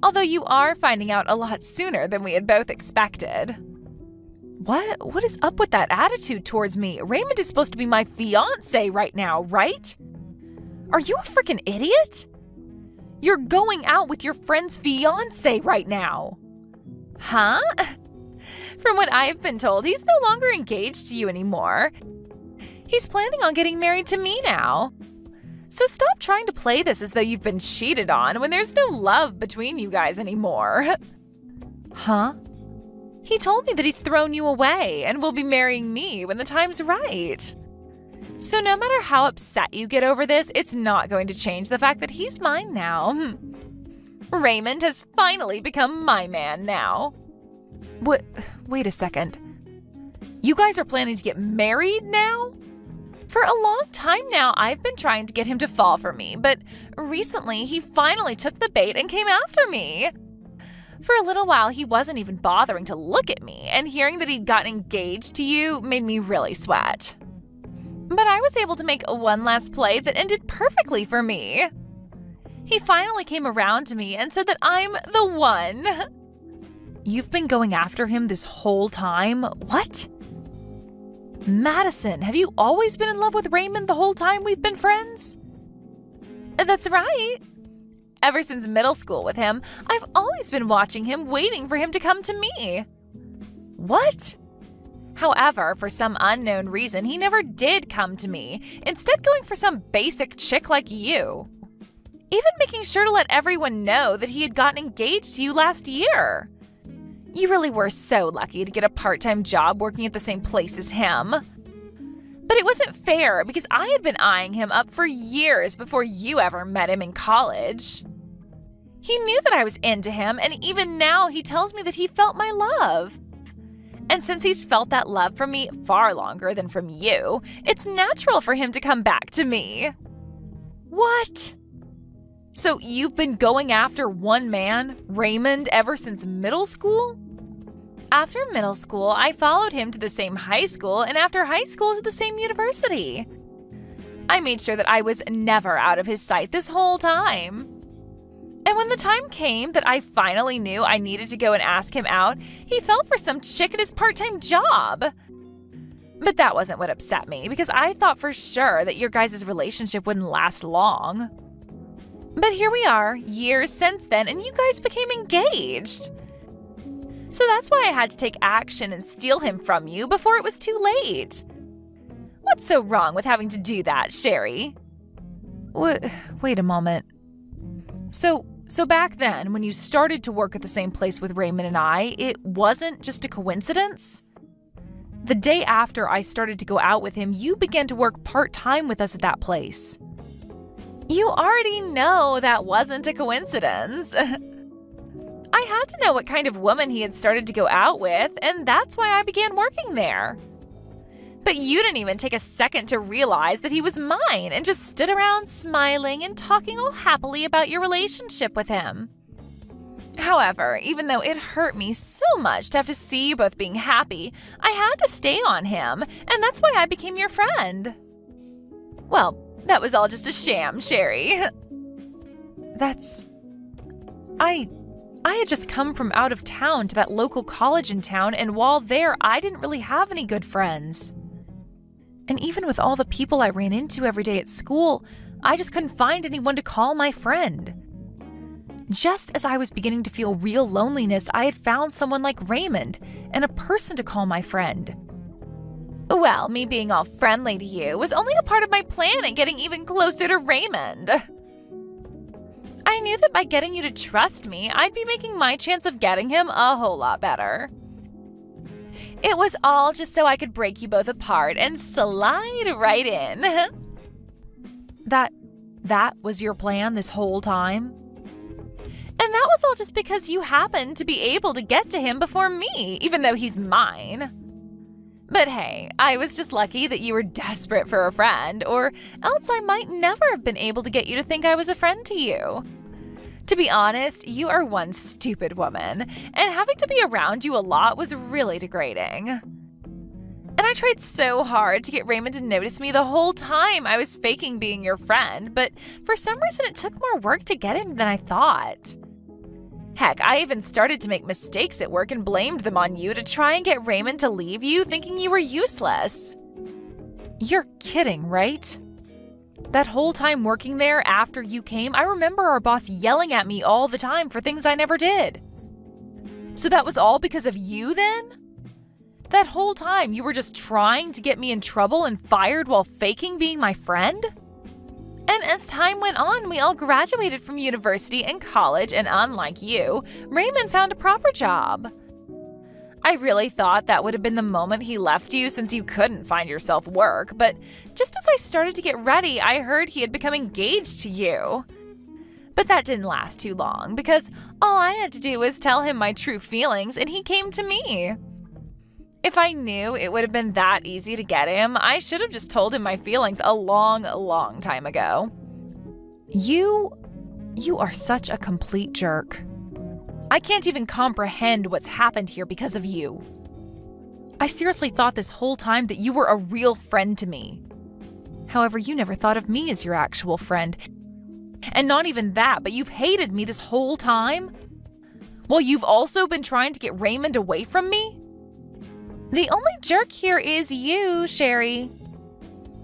Although you are finding out a lot sooner than we had both expected. What is up with that attitude towards me? Raymond is supposed to be my fiancé right now, right? Are you a freaking idiot? You're going out with your friend's fiancé right now. Huh? From what I've been told, he's no longer engaged to you anymore. He's planning on getting married to me now. So stop trying to play this as though you've been cheated on when there's no love between you guys anymore. Huh? He told me that he's thrown you away and will be marrying me when the time's right. So no matter how upset you get over this, it's not going to change the fact that he's mine now. Raymond has finally become my man now. What? Wait a second. You guys are planning to get married now? For a long time now, I've been trying to get him to fall for me, but recently he finally took the bait and came after me. For a little while, he wasn't even bothering to look at me, and hearing that he'd gotten engaged to you made me really sweat. But I was able to make one last play that ended perfectly for me. He finally came around to me and said that I'm the one. You've been going after him this whole time? What? Madison, have you always been in love with Raymond the whole time we've been friends? That's right. Ever since middle school with him, I've always been watching him, waiting for him to come to me. What? However, for some unknown reason, he never did come to me, instead going for some basic chick like you. Even making sure to let everyone know that he had gotten engaged to you last year. You really were so lucky to get a part-time job working at the same place as him. But it wasn't fair because I had been eyeing him up for years before you ever met him in college. He knew that I was into him, and even now he tells me that he felt my love. And since he's felt that love from me far longer than from you, it's natural for him to come back to me. What? So you've been going after one man, Raymond, ever since middle school? After middle school, I followed him to the same high school, and after high school to the same university. I made sure that I was never out of his sight this whole time. And when the time came that I finally knew I needed to go and ask him out, he fell for some chick at his part-time job. But that wasn't what upset me, because I thought for sure that your guys' relationship wouldn't last long. But here we are, years since then, and you guys became engaged. So that's why I had to take action and steal him from you before it was too late. What's so wrong with having to do that, Sherry? Wait a moment. So back then, when you started to work at the same place with Raymond and I, it wasn't just a coincidence? The day after I started to go out with him, you began to work part-time with us at that place. You already know that wasn't a coincidence. I had to know what kind of woman he had started to go out with, and that's why I began working there. But you didn't even take a second to realize that he was mine and just stood around smiling and talking all happily about your relationship with him. However, even though it hurt me so much to have to see you both being happy, I had to stay on him, and that's why I became your friend. Well, that was all just a sham, Sherry. I had just come from out of town to that local college in town, and while there, I didn't really have any good friends. And even with all the people I ran into every day at school, I just couldn't find anyone to call my friend. Just as I was beginning to feel real loneliness, I had found someone like Raymond and a person to call my friend. Well, me being all friendly to you was only a part of my plan at getting even closer to Raymond. I knew that by getting you to trust me, I'd be making my chance of getting him a whole lot better. It was all just so I could break you both apart and slide right in. That was your plan this whole time? And that was all just because you happened to be able to get to him before me, even though he's mine. But hey, I was just lucky that you were desperate for a friend, or else I might never have been able to get you to think I was a friend to you. To be honest, you are one stupid woman, and having to be around you a lot was really degrading. And I tried so hard to get Raymond to notice me the whole time I was faking being your friend, but for some reason it took more work to get him than I thought. Heck, I even started to make mistakes at work and blamed them on you to try and get Raymond to leave you, thinking you were useless. You're kidding, right? That whole time working there after you came, I remember our boss yelling at me all the time for things I never did. So that was all because of you then? That whole time you were just trying to get me in trouble and fired while faking being my friend? And as time went on, we all graduated from university and college, and unlike you, Raymond found a proper job. I really thought that would have been the moment he left you since you couldn't find yourself work, but just as I started to get ready, I heard he had become engaged to you. But that didn't last too long, because all I had to do was tell him my true feelings, and he came to me. If I knew it would have been that easy to get him, I should have just told him my feelings a long time ago. You are such a complete jerk. I can't even comprehend what's happened here because of you. I seriously thought this whole time that you were a real friend to me. However, you never thought of me as your actual friend. And not even that, but you've hated me this whole time? Well, you've also been trying to get Raymond away from me? The only jerk here is you, Sherry.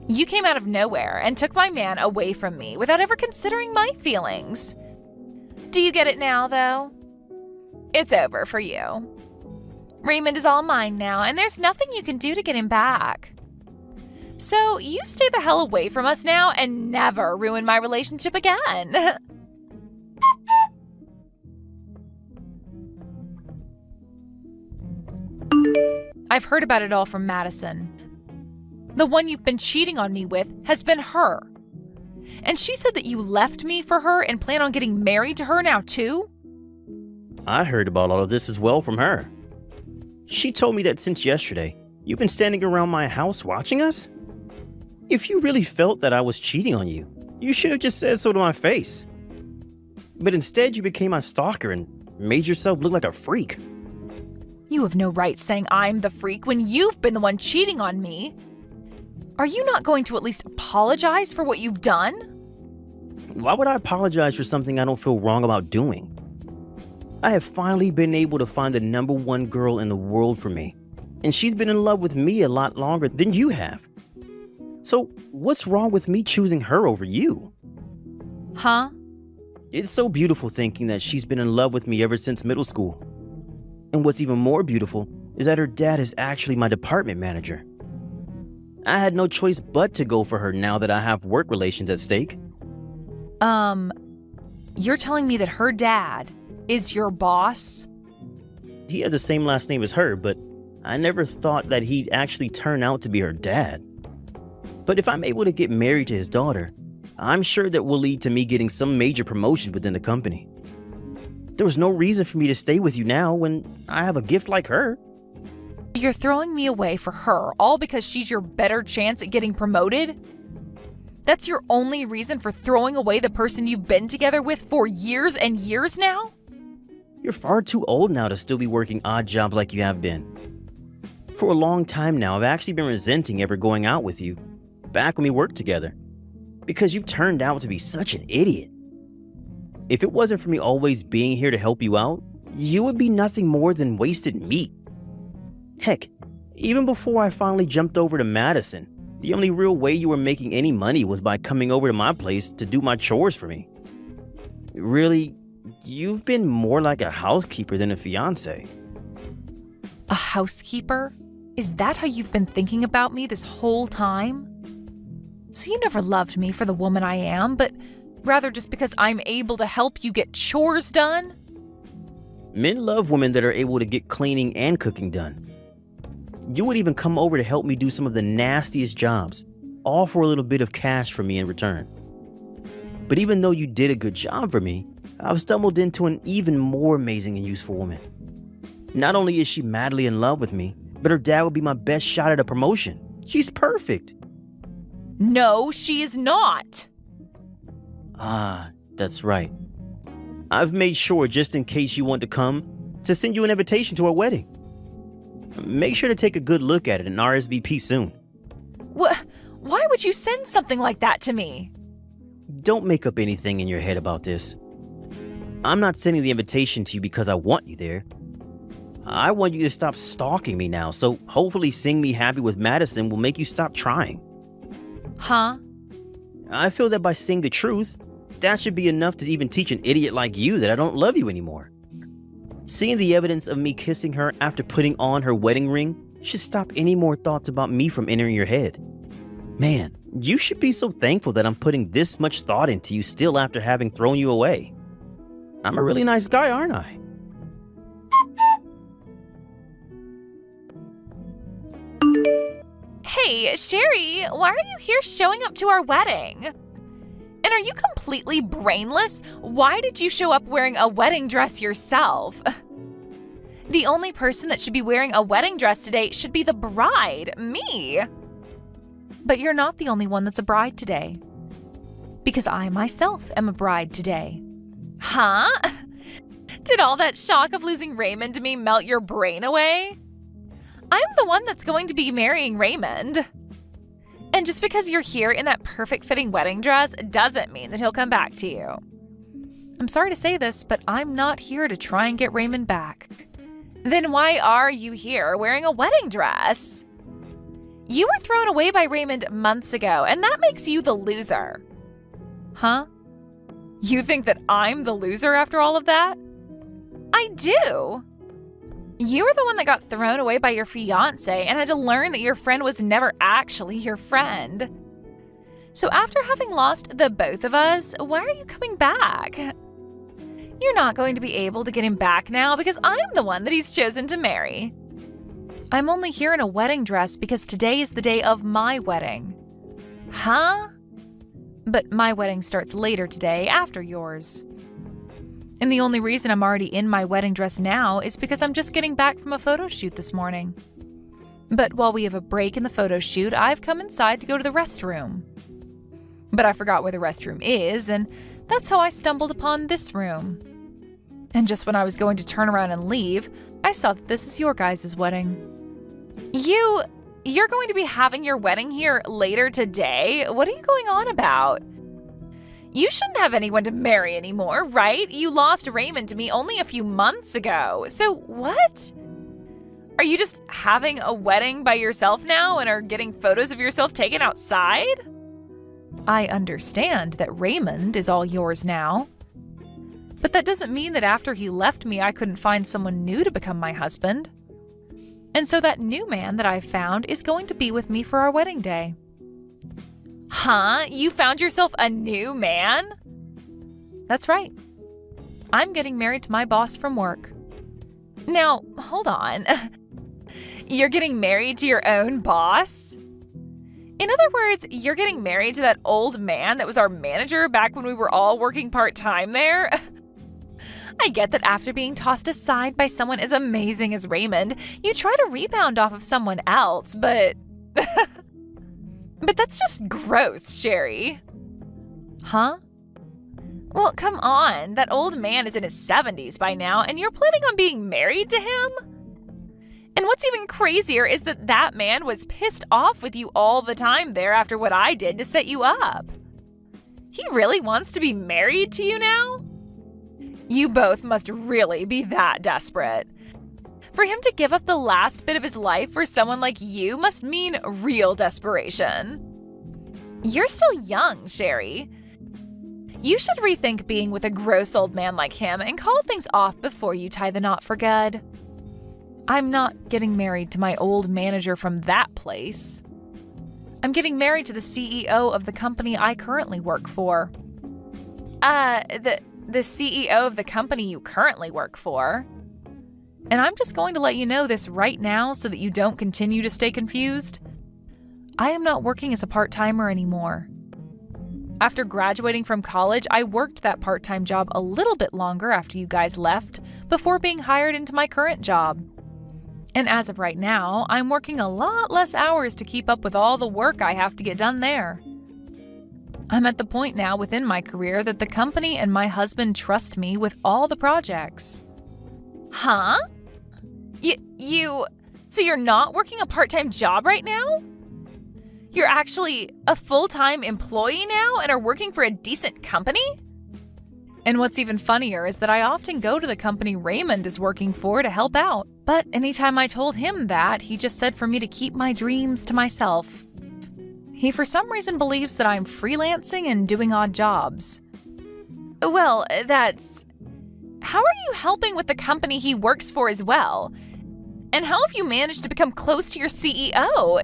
You came out of nowhere and took my man away from me without ever considering my feelings. Do you get it now, though? It's over for you. Raymond is all mine now, and there's nothing you can do to get him back. So you stay the hell away from us now and never ruin my relationship again. I've heard about it all from Madison. The one you've been cheating on me with has been her. And she said that you left me for her and plan on getting married to her now too? I heard about all of this as well from her. She told me that since yesterday, you've been standing around my house watching us? If you really felt that I was cheating on you, you should have just said so to my face. But instead, you became my stalker and made yourself look like a freak. You have no right saying I'm the freak when you've been the one cheating on me. Are you not going to at least apologize for what you've done? Why would I apologize for something I don't feel wrong about doing? I have finally been able to find the #1 girl in the world for me, and she's been in love with me a lot longer than you have. So what's wrong with me choosing her over you? Huh? It's so beautiful thinking that she's been in love with me ever since middle school. And what's even more beautiful is that her dad is actually my department manager. I had no choice but to go for her now that I have work relations at stake. You're telling me that her dad is your boss? He has the same last name as her, but I never thought that he'd actually turn out to be her dad. But if I'm able to get married to his daughter, I'm sure that will lead to me getting some major promotion within the company. There was no reason for me to stay with you now when I have a gift like her. You're throwing me away for her, all because she's your better chance at getting promoted? That's your only reason for throwing away the person you've been together with for years and years now? You're far too old now to still be working odd jobs like you have been. For a long time now, I've actually been resenting ever going out with you, back when we worked together, because you've turned out to be such an idiot. If it wasn't for me always being here to help you out, you would be nothing more than wasted meat. Heck, even before I finally jumped over to Madison, the only real way you were making any money was by coming over to my place to do my chores for me. Really, you've been more like a housekeeper than a fiancé. A housekeeper? Is that how you've been thinking about me this whole time? So you never loved me for the woman I am, but rather just because I'm able to help you get chores done? Men love women that are able to get cleaning and cooking done. You would even come over to help me do some of the nastiest jobs, all for a little bit of cash from me in return. But even though you did a good job for me, I've stumbled into an even more amazing and useful woman. Not only is she madly in love with me, but her dad would be my best shot at a promotion. She's perfect. No, she is not. Ah, that's right. I've made sure, just in case you want to come, to send you an invitation to our wedding. Make sure to take a good look at it and RSVP soon. Why would you send something like that to me? Don't make up anything in your head about this. I'm not sending the invitation to you because I want you there. I want you to stop stalking me now, so hopefully seeing me happy with Madison will make you stop trying. Huh? I feel that by saying the truth, that should be enough to even teach an idiot like you that I don't love you anymore. Seeing the evidence of me kissing her after putting on her wedding ring should stop any more thoughts about me from entering your head. Man, you should be so thankful that I'm putting this much thought into you still after having thrown you away. I'm a really nice guy, aren't I? Hey, Sherry, why are you here showing up to our wedding? And are you completely brainless? Why did you show up wearing a wedding dress yourself? The only person that should be wearing a wedding dress today should be the bride, me. But you're not the only one that's a bride today. Because I myself am a bride today. Huh? Did all that shock of losing Raymond to me melt your brain away? I'm the one that's going to be marrying Raymond. And just because you're here in that perfect-fitting wedding dress doesn't mean that he'll come back to you. I'm sorry to say this, but I'm not here to try and get Raymond back. Then why are you here wearing a wedding dress? You were thrown away by Raymond months ago, and that makes you the loser. Huh? You think that I'm the loser after all of that? I do. You were the one that got thrown away by your fiancé and had to learn that your friend was never actually your friend. So after having lost the both of us, why are you coming back? You're not going to be able to get him back now because I'm the one that he's chosen to marry. I'm only here in a wedding dress because today is the day of my wedding. Huh? But my wedding starts later today, after yours. And the only reason I'm already in my wedding dress now is because I'm just getting back from a photo shoot this morning. But while we have a break in the photo shoot, I've come inside to go to the restroom. But I forgot where the restroom is, and that's how I stumbled upon this room. And just when I was going to turn around and leave, I saw that this is your guys' wedding. You're going to be having your wedding here later today? What are you going on about? You shouldn't have anyone to marry anymore, right? You lost Raymond to me only a few months ago. So what? Are you just having a wedding by yourself now and are getting photos of yourself taken outside? I understand that Raymond is all yours now. But that doesn't mean that after he left me, I couldn't find someone new to become my husband. And so that new man that I've found is going to be with me for our wedding day. Huh? You found yourself a new man? That's right. I'm getting married to my boss from work. Now, hold on. You're getting married to your own boss? In other words, you're getting married to that old man that was our manager back when we were all working part-time there? I get that after being tossed aside by someone as amazing as Raymond, you try to rebound off of someone else, but... But that's just gross, Sherry. Huh? Well, come on. That old man is in his 70s by now, and you're planning on being married to him? And what's even crazier is that that man was pissed off with you all the time there after what I did to set you up. He really wants to be married to you now? You both must really be that desperate. For him to give up the last bit of his life for someone like you must mean real desperation. You're still young, Sherry. You should rethink being with a gross old man like him and call things off before you tie the knot for good. I'm not getting married to my old manager from that place. I'm getting married to the CEO of the company I currently work for. The CEO of the company you currently work for. And I'm just going to let you know this right now so that you don't continue to stay confused. I am not working as a part-timer anymore. After graduating from college, I worked that part-time job a little bit longer after you guys left before being hired into my current job. And as of right now, I'm working a lot less hours to keep up with all the work I have to get done there. I'm at the point now within my career that the company and my husband trust me with all the projects. Huh? So you're not working a part-time job right now? You're actually a full-time employee now and are working for a decent company? And what's even funnier is that I often go to the company Raymond is working for to help out. But anytime I told him that, he just said for me to keep my dreams to myself. He for some reason believes that I'm freelancing and doing odd jobs. Well, how are you helping with the company he works for as well? And how have you managed to become close to your CEO?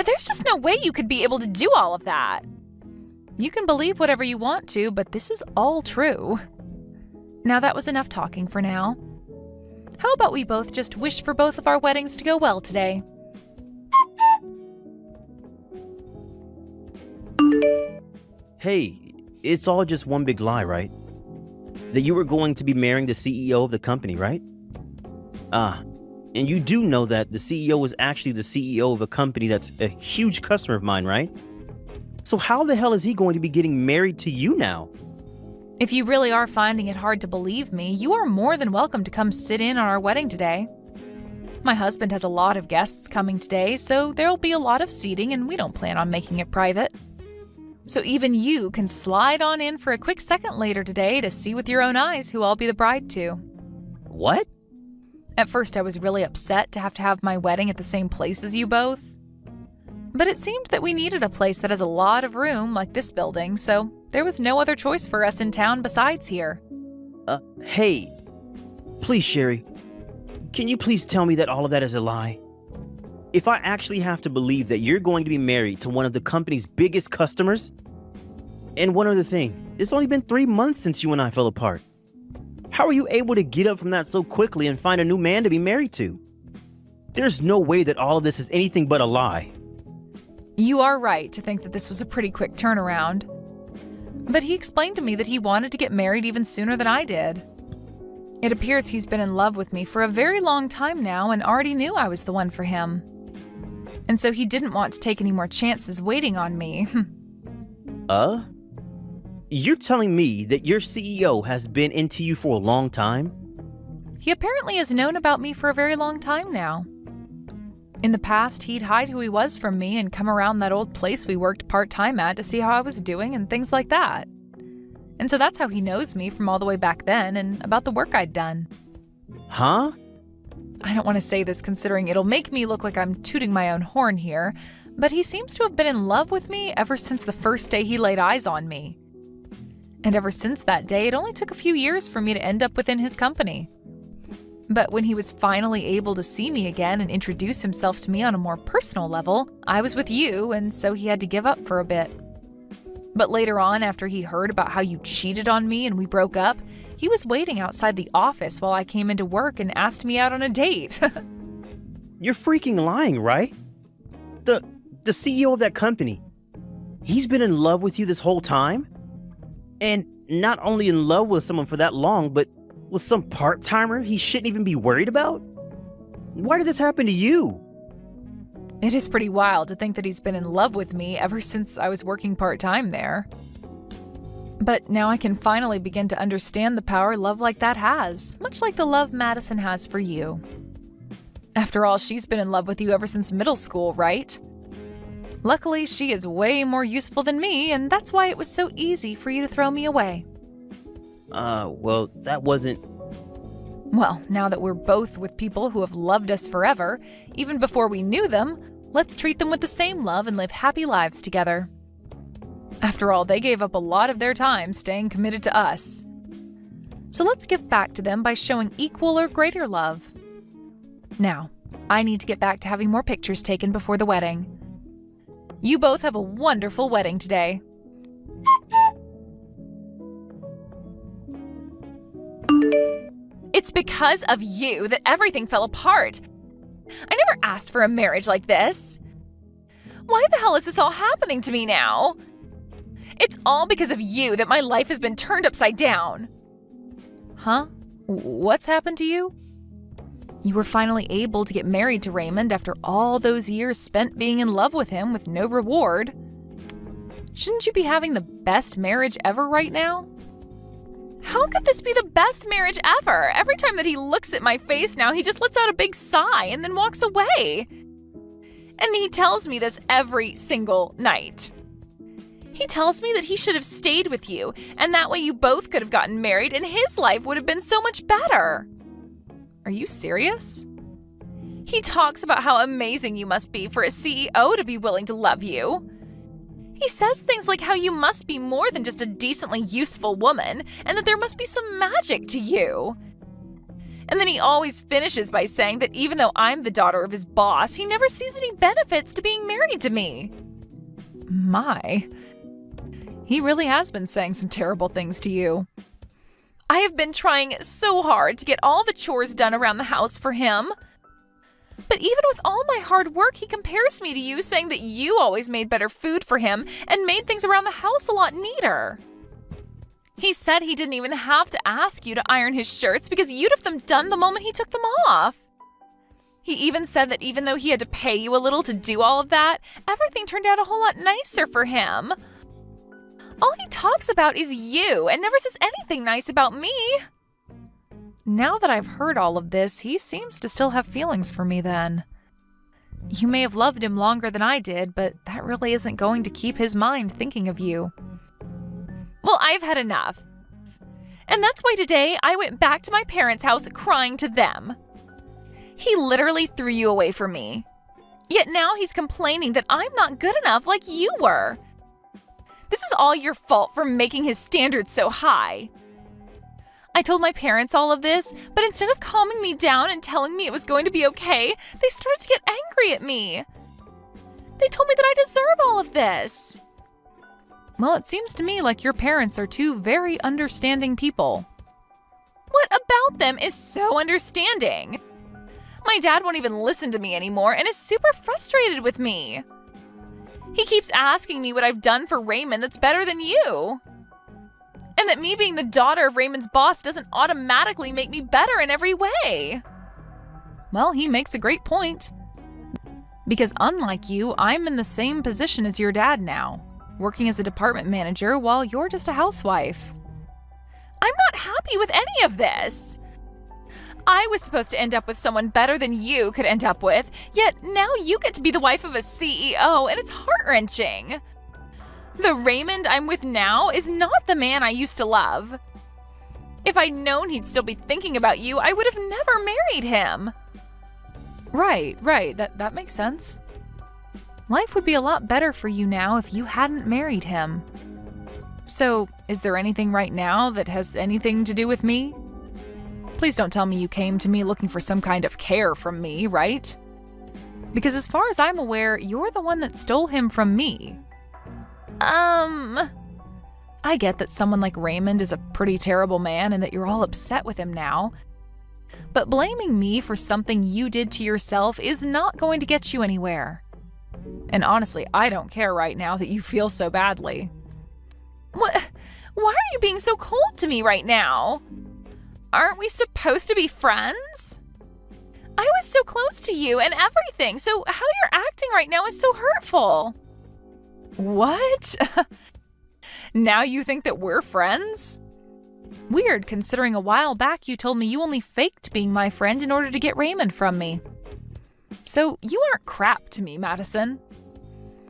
There's just no way you could be able to do all of that. You can believe whatever you want to, but this is all true. Now that was enough talking for now. How about we both just wish for both of our weddings to go well today? Hey, it's all just one big lie, right? That you were going to be marrying the CEO of the company, right? And you do know that the CEO was actually the CEO of a company that's a huge customer of mine, right? So how the hell is he going to be getting married to you now? If you really are finding it hard to believe me, you are more than welcome to come sit in on our wedding today. My husband has a lot of guests coming today, so there'll be a lot of seating and we don't plan on making it private. So even you can slide on in for a quick second later today to see with your own eyes who I'll be the bride to. What? At first I was really upset to have my wedding at the same place as you both. But it seemed that we needed a place that has a lot of room like this building, so there was no other choice for us in town besides here. Hey, please, Sherry, can you please tell me that all of that is a lie? If I actually have to believe that you're going to be married to one of the company's biggest customers? And one other thing, it's only been 3 months since you and I fell apart. How are you able to get up from that so quickly and find a new man to be married to? There's no way that all of this is anything but a lie. You are right to think that this was a pretty quick turnaround. But he explained to me that he wanted to get married even sooner than I did. It appears he's been in love with me for a very long time now and already knew I was the one for him. And so he didn't want to take any more chances waiting on me. You're telling me that your CEO has been into you for a long time? He apparently has known about me for a very long time now. In the past, he'd hide who he was from me and come around that old place we worked part-time at to see how I was doing and things like that. And so that's how he knows me from all the way back then and about the work I'd done. Huh? I don't want to say this considering it'll make me look like I'm tooting my own horn here, but he seems to have been in love with me ever since the first day he laid eyes on me. And ever since that day, it only took a few years for me to end up within his company. But when he was finally able to see me again and introduce himself to me on a more personal level, I was with you, and so he had to give up for a bit. But later on, after he heard about how you cheated on me and we broke up, he was waiting outside the office while I came into work and asked me out on a date. You're freaking lying, right? The CEO of that company, he's been in love with you this whole time? And not only in love with someone for that long, but with some part-timer he shouldn't even be worried about? Why did this happen to you? It is pretty wild to think that he's been in love with me ever since I was working part-time there. But now I can finally begin to understand the power love like that has, much like the love Madison has for you. After all, she's been in love with you ever since middle school, right? Luckily, she is way more useful than me, and that's why it was so easy for you to throw me away. Well, that wasn't... Well, now that we're both with people who have loved us forever, even before we knew them, let's treat them with the same love and live happy lives together. After all, they gave up a lot of their time staying committed to us. So let's give back to them by showing equal or greater love. Now, I need to get back to having more pictures taken before the wedding. You both have a wonderful wedding today. It's because of you that everything fell apart. I never asked for a marriage like this. Why the hell is this all happening to me now? It's all because of you that my life has been turned upside down. Huh? What's happened to you? You were finally able to get married to Raymond after all those years spent being in love with him with no reward. Shouldn't you be having the best marriage ever right now? How could this be the best marriage ever? Every time that he looks at my face now, he just lets out a big sigh and then walks away. And he tells me this every single night. He tells me that he should have stayed with you, and that way you both could have gotten married and his life would have been so much better. Are you serious? He talks about how amazing you must be for a CEO to be willing to love you. He says things like how you must be more than just a decently useful woman, and that there must be some magic to you. And then he always finishes by saying that even though I'm the daughter of his boss, he never sees any benefits to being married to me. My. He really has been saying some terrible things to you. I have been trying so hard to get all the chores done around the house for him. But even with all my hard work, he compares me to you, saying that you always made better food for him and made things around the house a lot neater. He said he didn't even have to ask you to iron his shirts because you'd have them done the moment he took them off. He even said that even though he had to pay you a little to do all of that, everything turned out a whole lot nicer for him. All he talks about is you and never says anything nice about me. Now that I've heard all of this, he seems to still have feelings for me then. You may have loved him longer than I did, but that really isn't going to keep his mind thinking of you. Well, I've had enough. And that's why today I went back to my parents' house crying to them. He literally threw you away from me. Yet now he's complaining that I'm not good enough like you were. This is all your fault for making his standards so high. I told my parents all of this, but instead of calming me down and telling me it was going to be okay, they started to get angry at me. They told me that I deserve all of this. Well, it seems to me like your parents are two very understanding people. What about them is so understanding? My dad won't even listen to me anymore and is super frustrated with me. He keeps asking me what I've done for Raymond that's better than you. And that me being the daughter of Raymond's boss doesn't automatically make me better in every way. Well, he makes a great point. Because unlike you, I'm in the same position as your dad now, working as a department manager while you're just a housewife. I'm not happy with any of this. I was supposed to end up with someone better than you could end up with, yet now you get to be the wife of a CEO, and it's heart-wrenching. The Raymond I'm with now is not the man I used to love. If I'd known he'd still be thinking about you, I would have never married him. Right, that makes sense. Life would be a lot better for you now if you hadn't married him. So, is there anything right now that has anything to do with me? Please don't tell me you came to me looking for some kind of care from me, right? Because as far as I'm aware, you're the one that stole him from me. I get that someone like Raymond is a pretty terrible man and that you're all upset with him now. But blaming me for something you did to yourself is not going to get you anywhere. And honestly, I don't care right now that you feel so badly. What? Why are you being so cold to me right now? Aren't we supposed to be friends? I was so close to you and everything, so how you're acting right now is so hurtful. What? Now you think that we're friends? Weird, considering a while back you told me you only faked being my friend in order to get Raymond from me. So you aren't crap to me, Madison.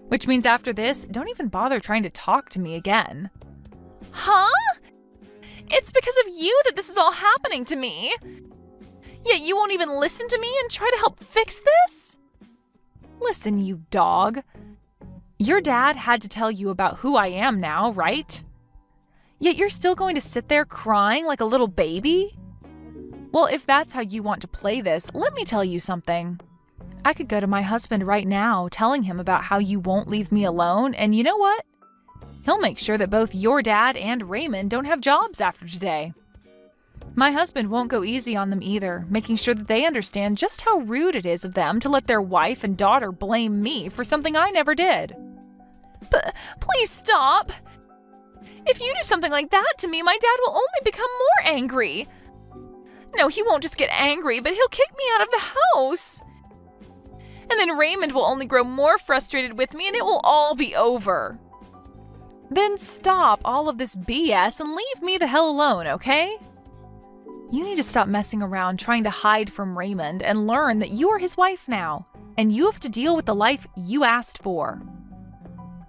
Which means after this, don't even bother trying to talk to me again. Huh? It's because of you that this is all happening to me. Yet you won't even listen to me and try to help fix this? Listen, you dog. Your dad had to tell you about who I am now, right? Yet you're still going to sit there crying like a little baby? Well, if that's how you want to play this, let me tell you something. I could go to my husband right now, telling him about how you won't leave me alone, and you know what? He'll make sure that both your dad and Raymond don't have jobs after today. My husband won't go easy on them either, making sure that they understand just how rude it is of them to let their wife and daughter blame me for something I never did. But please stop! If you do something like that to me, my dad will only become more angry. No, he won't just get angry, but he'll kick me out of the house. And then Raymond will only grow more frustrated with me and it will all be over. Then stop all of this BS and leave me the hell alone, okay? You need to stop messing around trying to hide from Raymond and learn that you are his wife now, and you have to deal with the life you asked for.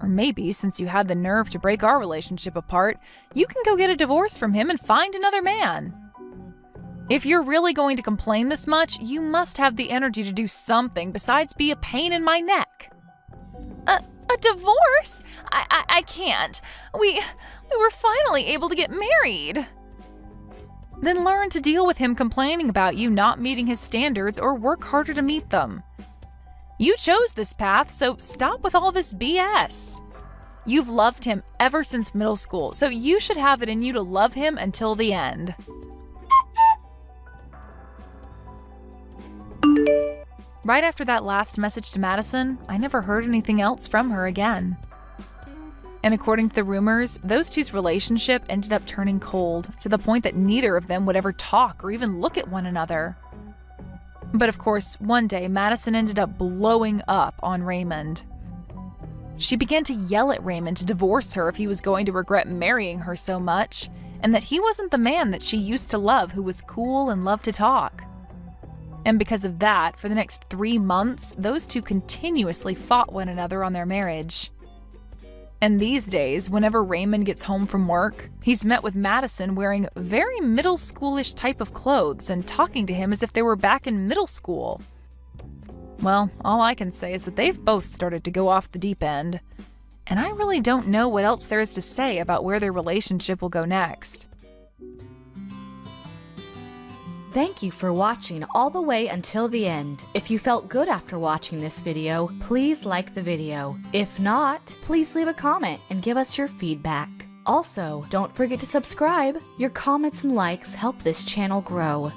Or maybe, since you had the nerve to break our relationship apart, you can go get a divorce from him and find another man. If you're really going to complain this much, you must have the energy to do something besides be a pain in my neck. A divorce? I can't. We were finally able to get married. Then learn to deal with him complaining about you not meeting his standards or work harder to meet them. You chose this path, so stop with all this BS. You've loved him ever since middle school, so you should have it in you to love him until the end. Right after that last message to Madison, I never heard anything else from her again. And according to the rumors, those two's relationship ended up turning cold to the point that neither of them would ever talk or even look at one another. But of course, one day Madison ended up blowing up on Raymond. She began to yell at Raymond to divorce her if he was going to regret marrying her so much, and that he wasn't the man that she used to love who was cool and loved to talk. And because of that, for the next 3 months, those two continuously fought one another on their marriage. And these days, whenever Raymond gets home from work, he's met with Madison wearing very middle schoolish type of clothes and talking to him as if they were back in middle school. Well, all I can say is that they've both started to go off the deep end. And I really don't know what else there is to say about where their relationship will go next. Thank you for watching all the way until the end. If you felt good after watching this video, please like the video. If not, please leave a comment and give us your feedback. Also, don't forget to subscribe. Your comments and likes help this channel grow.